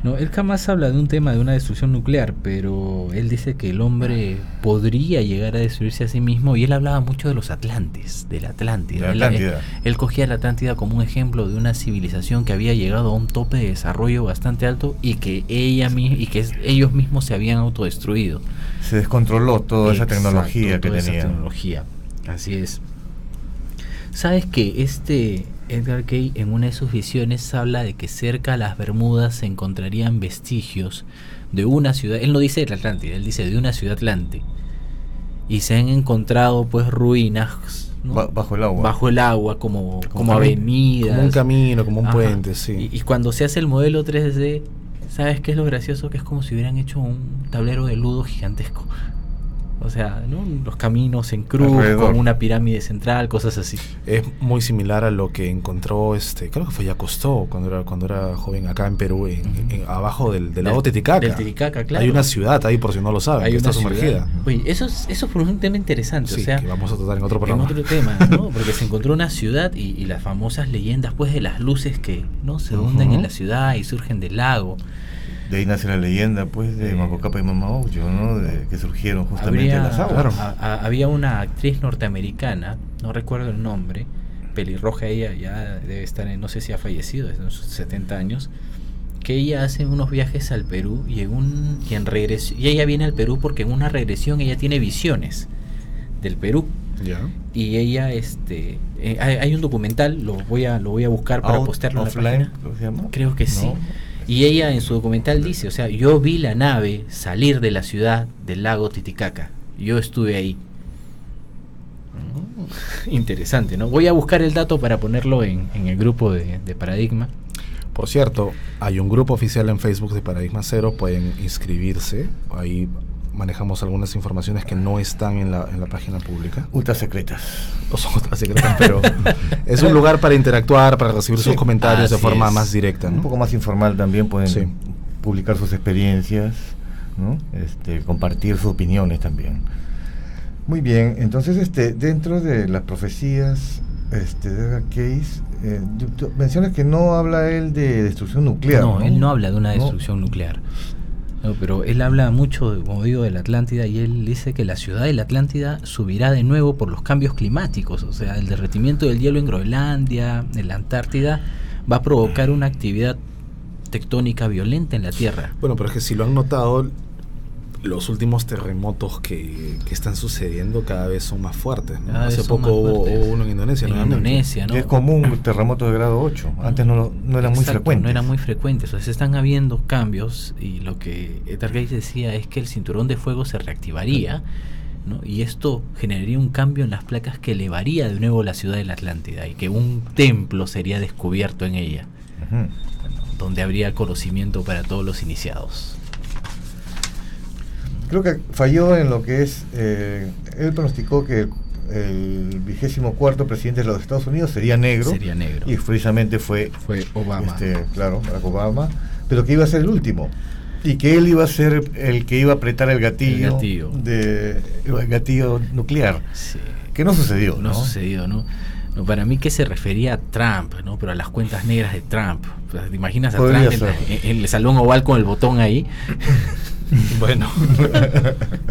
no, él jamás habla de un tema de una destrucción nuclear, pero él dice que el hombre podría llegar a destruirse a sí mismo, y él hablaba mucho de los Atlantes, de la Atlántida. Él cogía la Atlántida como un ejemplo de una civilización que había llegado a un tope de desarrollo bastante alto y que ellos mismos se habían autodestruido. Se descontroló toda esa tecnología que tenía. Así es. ¿Sabes que Edgar Cay en una de sus visiones habla de que cerca a las Bermudas se encontrarían vestigios de una ciudad? Él no dice de la Atlántida, él dice de una ciudad atlante, y se han encontrado pues ruinas ¿no? Bajo el agua. Bajo el agua, como avenidas. Como un camino, como un puente, sí. Y cuando se hace el modelo 3D, ¿sabes qué es lo gracioso? Que es como si hubieran hecho un tablero de ludo gigantesco. O sea, ¿no? Los caminos en cruz, con una pirámide central, cosas así. Es muy similar a lo que encontró, creo que fue Yacostó cuando era joven acá en Perú, abajo del lago Titicaca. Del Titicaca, claro. Hay una ciudad ahí, por si no lo saben, que está sumergida. Oye, eso fue un tema interesante. Sí, o sea, que vamos a tratar en otro programa. En otro tema, ¿no? Porque se encontró una ciudad y las famosas leyendas, pues, de las luces que no se hunden en la ciudad y surgen del lago. De ahí nace la leyenda, pues, de Macocapa y Mama Ocho, ¿no? Que surgieron justamente en las aguas. Había una actriz norteamericana, no recuerdo el nombre, pelirroja, ella ya debe estar, no sé si ha fallecido, desde sus 70 años, que ella hace unos viajes al Perú y en regresión, y ella viene al Perú porque en una regresión ella tiene visiones del Perú. Yeah. Y ella, hay un documental, lo voy a buscar para postearlo en la página. ¿Se llama? Creo que sí. Y ella en su documental dice, o sea, yo vi la nave salir de la ciudad del lago Titicaca. Yo estuve ahí. Interesante, ¿no? Voy a buscar el dato para ponerlo en el grupo de Paradigma. Por cierto, hay un grupo oficial en Facebook de Paradigma Cero, pueden inscribirse. Ahí manejamos algunas informaciones que no están en la página pública. Ultra secretas. No son ultra secretas, pero es un lugar para interactuar, para recibir sus comentarios de forma más directa, ¿no? Un poco más informal también, pueden publicar sus experiencias, ¿no? Compartir sus opiniones también. Muy bien, entonces dentro de las profecías de Edgar Cayce, mencionas que no habla él de destrucción nuclear. No, él no habla de una destrucción nuclear. No, pero él habla mucho, como digo, de la Atlántida, y él dice que la ciudad de la Atlántida subirá de nuevo por los cambios climáticos. O sea, el derretimiento del hielo en Groenlandia, en la Antártida, va a provocar una actividad tectónica violenta en la Tierra. Bueno, pero es que si lo han notado, los últimos terremotos que están sucediendo cada vez son más fuertes, ¿no? Hace poco hubo uno en Indonesia. ¿No? Es común terremoto de grado 8. Antes no eran muy frecuentes. No eran muy frecuentes. O sea, se están habiendo cambios, y lo que Edgar Cayce decía es que el cinturón de fuego se reactivaría, ¿no? Y esto generaría un cambio en las placas que elevaría de nuevo la ciudad de la Atlántida, y que un templo sería descubierto en ella, donde habría conocimiento para todos los iniciados. Creo que falló en lo que es, él pronosticó que el 24º presidente de los Estados Unidos sería negro. Y precisamente fue Obama. Claro, Barack Obama, pero que iba a ser el último. Y que él iba a ser el que iba a apretar el gatillo nuclear. Sí. Que no sucedió, ¿no? ¿no? Para mí, que se refería a Trump, ¿no? Pero a las cuentas negras de Trump. O sea, ¿te imaginas a Trump en el salón oval con el botón ahí? Bueno,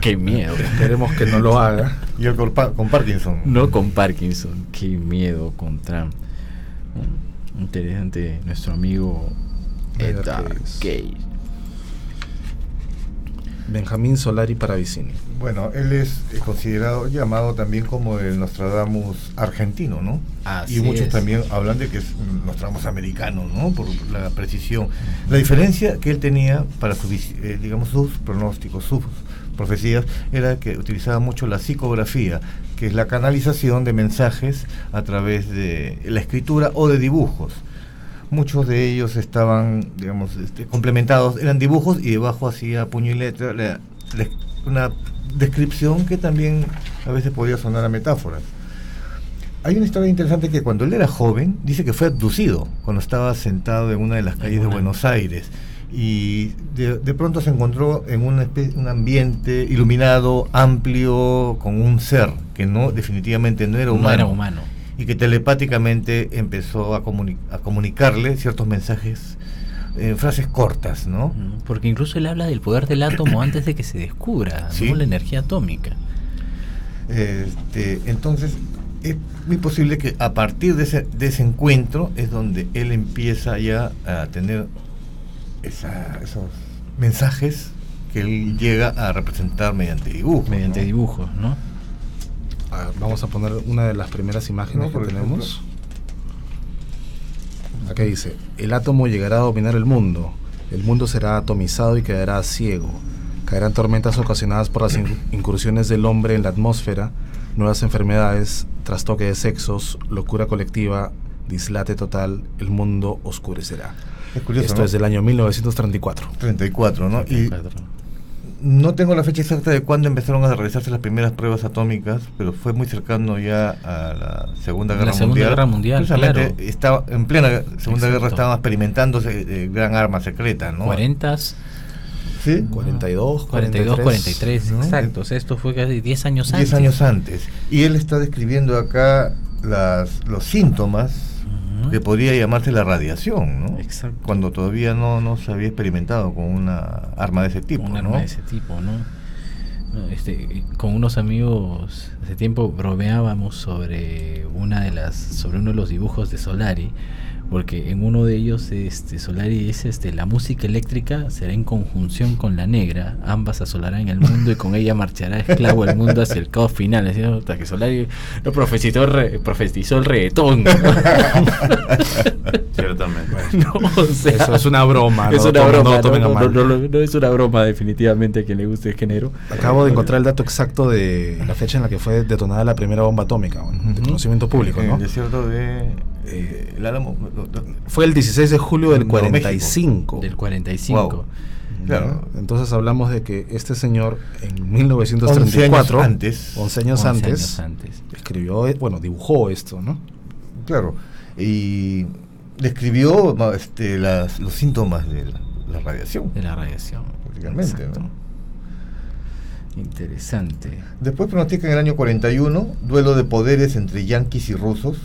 qué miedo. Esperemos que no lo haga. Y él con Parkinson. No con Parkinson, qué miedo con Trump. Interesante nuestro amigo Edgar Cayce. Benjamín Solari Paravicini. Bueno, él es considerado, llamado también como el Nostradamus argentino, ¿no? Así y muchos es. también hablan de que es Nostradamus americano, ¿no? Por la precisión. La diferencia que él tenía para sus pronósticos, sus profecías, era que utilizaba mucho la psicografía, que es la canalización de mensajes a través de la escritura o de dibujos. Muchos de ellos estaban, complementados, eran dibujos, y debajo hacía puño y letra una descripción que también a veces podía sonar a metáforas. Hay una historia interesante que cuando él era joven, dice que fue abducido cuando estaba sentado en una de las calles de Buenos Aires, y de pronto se encontró en un ambiente iluminado, amplio, con un ser que definitivamente no era humano. Y que telepáticamente empezó a comunicarle ciertos mensajes, frases cortas, ¿no? Porque incluso él habla del poder del átomo antes de que se descubra, ¿no? La energía atómica. Entonces, es muy posible que a partir de ese encuentro es donde él empieza ya a tener esos mensajes que él llega a representar mediante dibujos. Dibujos, ¿no? Vamos a poner una de las primeras imágenes que tenemos. Acá dice: el átomo llegará a dominar el mundo será atomizado y quedará ciego. Caerán tormentas ocasionadas por las incursiones del hombre en la atmósfera, nuevas enfermedades, trastoque de sexos, locura colectiva, dislate total, el mundo oscurecerá. Es curioso, Esto ¿no? es del año 1934. 34, ¿no? 34. Y no tengo la fecha exacta de cuándo empezaron a realizarse las primeras pruebas atómicas, pero fue muy cercano ya a la Segunda Guerra Mundial. Claro. Estaba en plena Segunda Guerra, Exacto. estaban experimentándose gran arma secreta, ¿no? 40s. ¿Sí? 42, 43, ¿no? exacto. O sea, esto fue casi 10 años antes. 10 años antes. Y él está describiendo acá los síntomas que podría llamarse la radiación, ¿no? Exacto. Cuando todavía no se había experimentado con una arma de ese tipo, Un ¿no? arma de ese tipo, ¿no? Con unos amigos hace tiempo bromeábamos sobre uno de los dibujos de Solari, porque en uno de ellos Solari dice la música eléctrica será en conjunción con la negra, ambas asolarán el mundo y con ella marchará esclavo el mundo hacia el caos final. Hasta que Solari no profetizó el reggaetón, ¿no? Ciertamente. No, o sea, Eso es una broma. es no una tomen- broma, no tomen a mal. no es una broma definitivamente a quien le guste el género. Acabo de encontrar el dato exacto de la fecha en la que fue detonada la primera bomba atómica, bueno, de conocimiento público, En ¿no? el desierto de el Álamo. Fue el 16 de julio del Nuevo 45. Del 45. Wow. ¿no? Claro. Entonces hablamos de que este señor en 1934, 11 años antes, escribió, bueno, dibujó esto, ¿no? Claro. Y describió los síntomas de la radiación. De la radiación. Prácticamente, Exacto. ¿no? Interesante. Después pronostica en el año 41 duelo de poderes entre yanquis y rusos,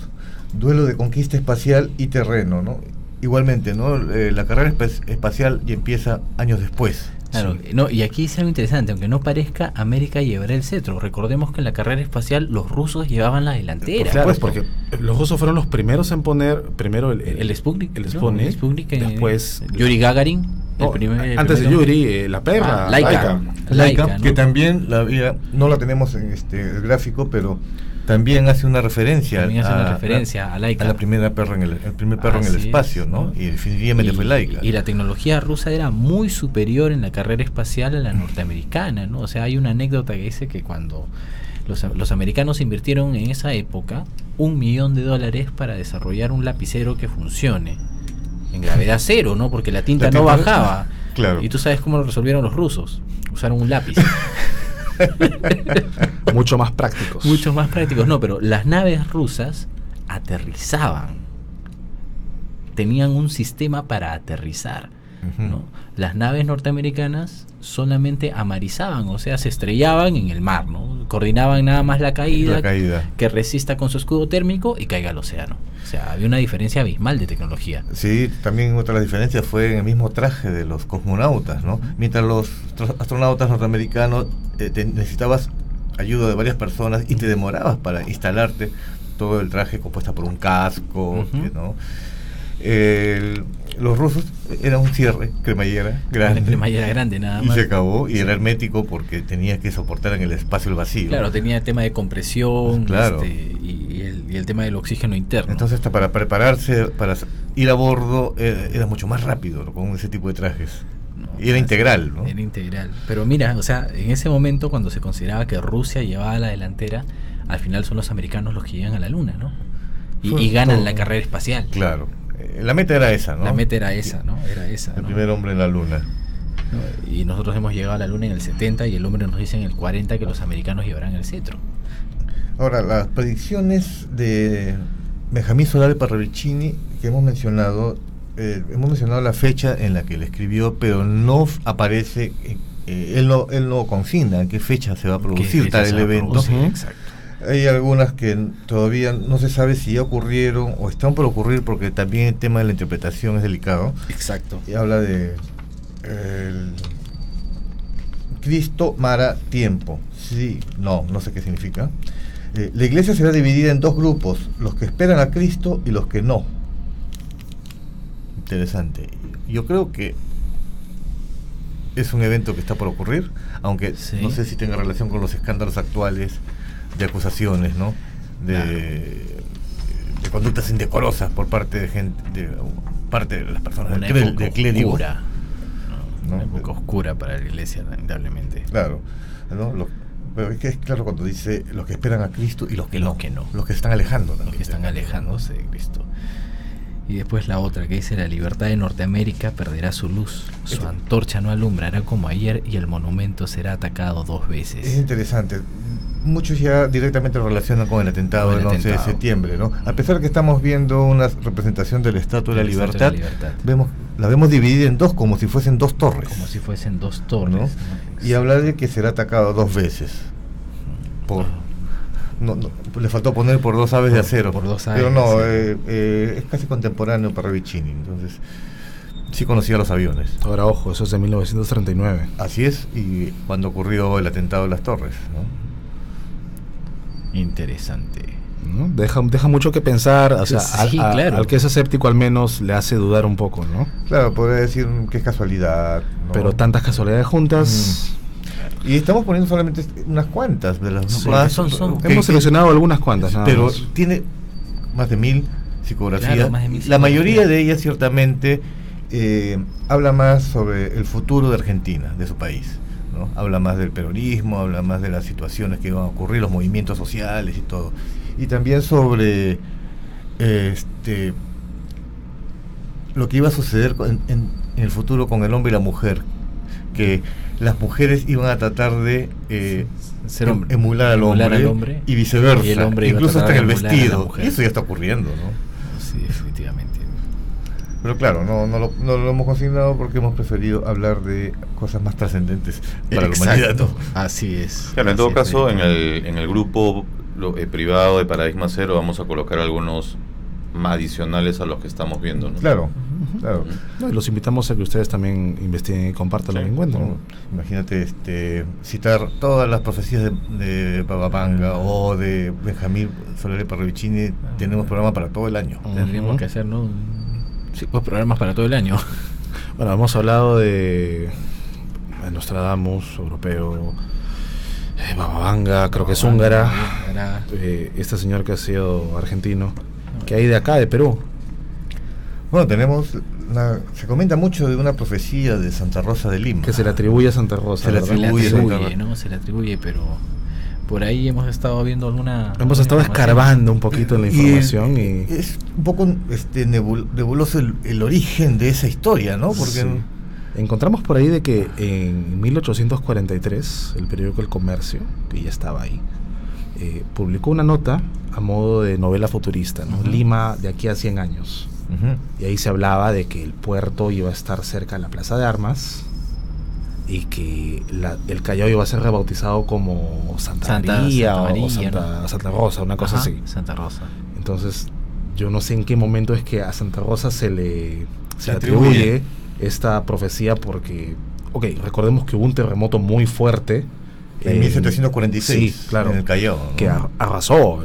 duelo de conquista espacial y terreno, ¿no? Igualmente, ¿no? La carrera espacial ya empieza años después. Claro, Sí. no, y aquí es algo interesante, aunque no parezca, América llevará el cetro. Recordemos que en la carrera espacial los rusos llevaban la delantera. Claro, supuesto. porque los rusos fueron los primeros en poner primero El Sputnik, el ¿no? Sputnik, El Sputnik, después Yuri Gagarin, no, el antes de primero. Yuri, la perra, Laika. Laika, ¿no? que también no la tenemos en el gráfico, pero también hace una referencia También hace una referencia a Laika. a la primera perra el primer perro en el Así espacio, es, ¿no? ¿no? Y definitivamente fue Laika. Y la tecnología rusa era muy superior en la carrera espacial a la norteamericana, ¿no? O sea, hay una anécdota que dice que cuando los americanos invirtieron en esa época $1 millón para desarrollar un lapicero que funcione en gravedad cero, ¿no? Porque la tinta no bajaba. Claro. Y tú sabes cómo lo resolvieron los rusos. Usaron un lápiz. mucho más prácticos. Muchos más prácticos. No, pero las naves rusas aterrizaban. Tenían un sistema para aterrizar, ¿no? Las naves norteamericanas solamente amarizaban, o sea, se estrellaban en el mar, ¿no? Coordinaban nada más la caída. Que resista con su escudo térmico y caiga al océano. O sea, había una diferencia abismal de tecnología. Sí, también otra de las diferencias fue en el mismo traje de los cosmonautas, ¿no? Mientras los astronautas norteamericanos necesitabas ayuda de varias personas y te demorabas para instalarte todo el traje compuesto por un casco, ¿no? Los rusos era un cierre, cremallera grande. Una cremallera grande nada más. Y se acabó, y era hermético porque tenía que soportar en el espacio el vacío. Claro, tenía el tema de compresión, claro. y el tema del oxígeno interno. Entonces, hasta para prepararse, para ir a bordo, era mucho más rápido, ¿no? Con ese tipo de trajes. Y era integral, ¿no? Era integral. Pero mira, o sea, en ese momento, cuando se consideraba que Rusia llevaba la delantera, al final son los americanos los que llegan a la luna, ¿no? Y ganan la carrera espacial. Claro. La meta era esa, ¿no? La meta era esa, ¿no? Era esa. El primer hombre en la luna. ¿No? Y nosotros hemos llegado a la luna en el 70 y el hombre nos dice en el 40 que los americanos llevarán el cetro. Ahora, las predicciones de Benjamín Solari Parravicini que hemos mencionado la fecha en la que él escribió, pero no aparece, él no consigna en qué fecha se va a producir tal el evento. Exacto. Hay algunas que todavía no se sabe si ya ocurrieron o están por ocurrir, porque también el tema de la interpretación es delicado. Exacto. Y habla de Cristo Mara Tiempo. Sí, no sé qué significa. La iglesia será dividida en dos grupos, los que esperan a Cristo y los que no. Interesante. Yo creo que es un evento que está por ocurrir, aunque no sé si tenga relación con los escándalos actuales de acusaciones, ¿no? De conductas indecorosas por parte de gente, de parte de las personas del clérigo. ¿no? Una época oscura para la iglesia, lamentablemente. Claro, ¿no? Pero es que es claro cuando dice los que esperan a Cristo y los que no. Los que están alejando también. Los que están alejándose de Cristo. Y después la otra que dice: la libertad de Norteamérica perderá su luz, su antorcha no alumbrará como ayer y el monumento será atacado 2 veces. Es interesante. Muchos ya directamente lo relacionan con el atentado del 11 de septiembre, ¿no? A pesar de que estamos viendo una representación del Estatua de la Libertad, la vemos dividida en dos, como si fuesen 2 torres. Como si fuesen 2 torres. ¿No? Y habla de que será atacado 2 veces. Le faltó poner por 2 aves de acero. Por 2 aves. Pero no, es casi contemporáneo para Parravicini, entonces sí conocía los aviones. Ahora, ojo, eso es de 1939. Así es, y cuando ocurrió el atentado de las torres, ¿no? Interesante, ¿no? Deja mucho que pensar, o sea, sí, claro. Al que es escéptico al menos le hace dudar un poco, ¿no? Claro, podría decir que es casualidad, ¿no? Pero tantas casualidades juntas. Y estamos poniendo solamente unas cuantas de las hemos seleccionado algunas cuantas, pero más. Tiene más de 1000 psicografías. Claro, más de 1000 la mayoría de ellas ciertamente habla más sobre el futuro de Argentina, de su país, ¿no? Habla más del peronismo, habla más de las situaciones que van a ocurrir, los movimientos sociales y todo. Y también sobre lo que iba a suceder en el futuro con el hombre y la mujer, que las mujeres iban a tratar de emular al hombre y viceversa, y el hombre incluso hasta en el vestido, y eso ya está ocurriendo, ¿no? Sí, definitivamente. Pero claro, no lo hemos consignado porque hemos preferido hablar de cosas más trascendentes para la humanidad, ¿no? Así es. Claro, en todo caso, en el grupo privado de Paradigma Cero vamos a colocar algunos adicionales a los que estamos viendo, ¿no? Claro. No, y los invitamos a que ustedes también investiguen y compartan lo que encuentran. ¿No? Imagínate citar todas las profecías de Papapanga o de Benjamín Solari Parravicini. Tenemos programa para todo el año. Tendríamos que hacer, ¿no? Sí, pues programas para todo el año. Bueno, hemos hablado de Nostradamus, europeo, Bababanga, creo que es húngara, este señor que ha sido argentino, que hay de acá, de Perú. Bueno, se comenta mucho de una profecía de Santa Rosa de Lima. Que se le atribuye a Santa Rosa. Se le atribuye, pero por ahí hemos estado viendo hemos estado escarbando un poquito en la información y es un poco nebuloso el origen de esa historia, ¿no? Porque sí. Encontramos por ahí de que en 1843 el periódico El Comercio, que ya estaba ahí, publicó una nota a modo de novela futurista, ¿no? Lima de aquí a 100 años. Y ahí se hablaba de que el puerto iba a estar cerca de la Plaza de Armas y que el Callao iba a ser rebautizado como Santa María o Santa Rosa, una cosa así. Santa Rosa. Entonces, yo no sé en qué momento es que a Santa Rosa se le atribuye esta profecía porque, recordemos que hubo un terremoto muy fuerte en 1746, sí, claro, en el Callao, ¿no? Que arrasó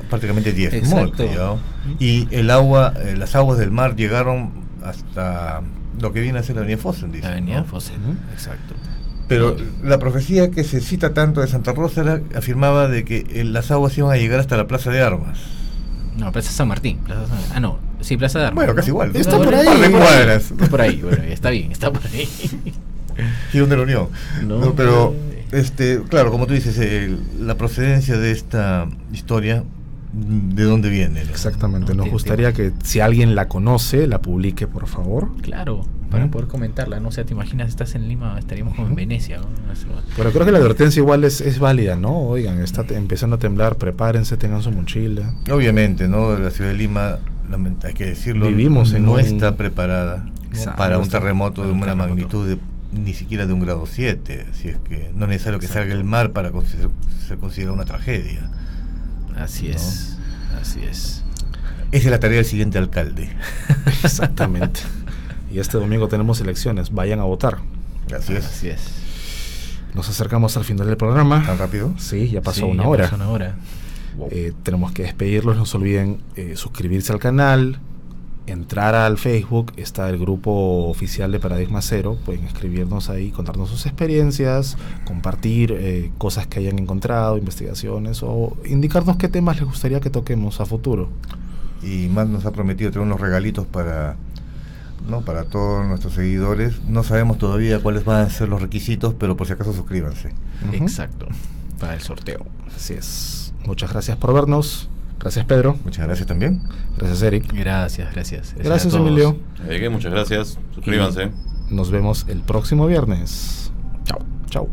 prácticamente 10 el Callao. Y las aguas del mar llegaron hasta lo que viene a ser la Avenida Fosen, dice, la Avenida Fosen, exacto. Pero la profecía que se cita tanto de Santa Rosa afirmaba de que las aguas iban a llegar hasta la Plaza de Armas. No, Plaza San Martín. Sí, Plaza de Armas. Bueno, casi igual. Está por ahí. Está por ahí, bueno, está bien, está por ahí. ¿Y dónde la unión? No, pero claro, como tú dices, la procedencia de esta historia, ¿de dónde viene? Exactamente, nos gustaría que si alguien la conoce, la publique, por favor. Claro, para poder comentarla. No sé, te imaginas, estás en Lima, estaríamos como en Venecia, ¿no? Pero creo que la advertencia igual es válida, ¿no? Oigan, está empezando a temblar, prepárense, tengan su mochila. Obviamente, ¿no? La ciudad de Lima, hay que decirlo, no está preparada para un terremoto de una magnitud ni siquiera de 1,7 grados, así es que no es necesario que salga el mar para ser considerada una tragedia. Así es, así es. Esa es la tarea del siguiente alcalde. Exactamente. Y este domingo tenemos elecciones, vayan a votar. Así es. Así es. Nos acercamos al final del programa. ¿Tan rápido? Sí, ya pasó una hora. Wow. Tenemos que despedirlos, no se olviden suscribirse al canal, entrar al Facebook, está el grupo oficial de Paradigma Cero, pueden escribirnos ahí, contarnos sus experiencias, compartir cosas que hayan encontrado, investigaciones, o indicarnos qué temas les gustaría que toquemos a futuro. Y Matt nos ha prometido tener unos regalitos para ¿no? Para todos nuestros seguidores. No sabemos todavía cuáles van a ser los requisitos, pero por si acaso suscríbanse. Exacto, para el sorteo. Así es. Muchas gracias por vernos. Gracias, Pedro. Muchas gracias también. Gracias, Eric. Gracias, Emilio. Muchas gracias. Suscríbanse. Y nos vemos el próximo viernes. Chao.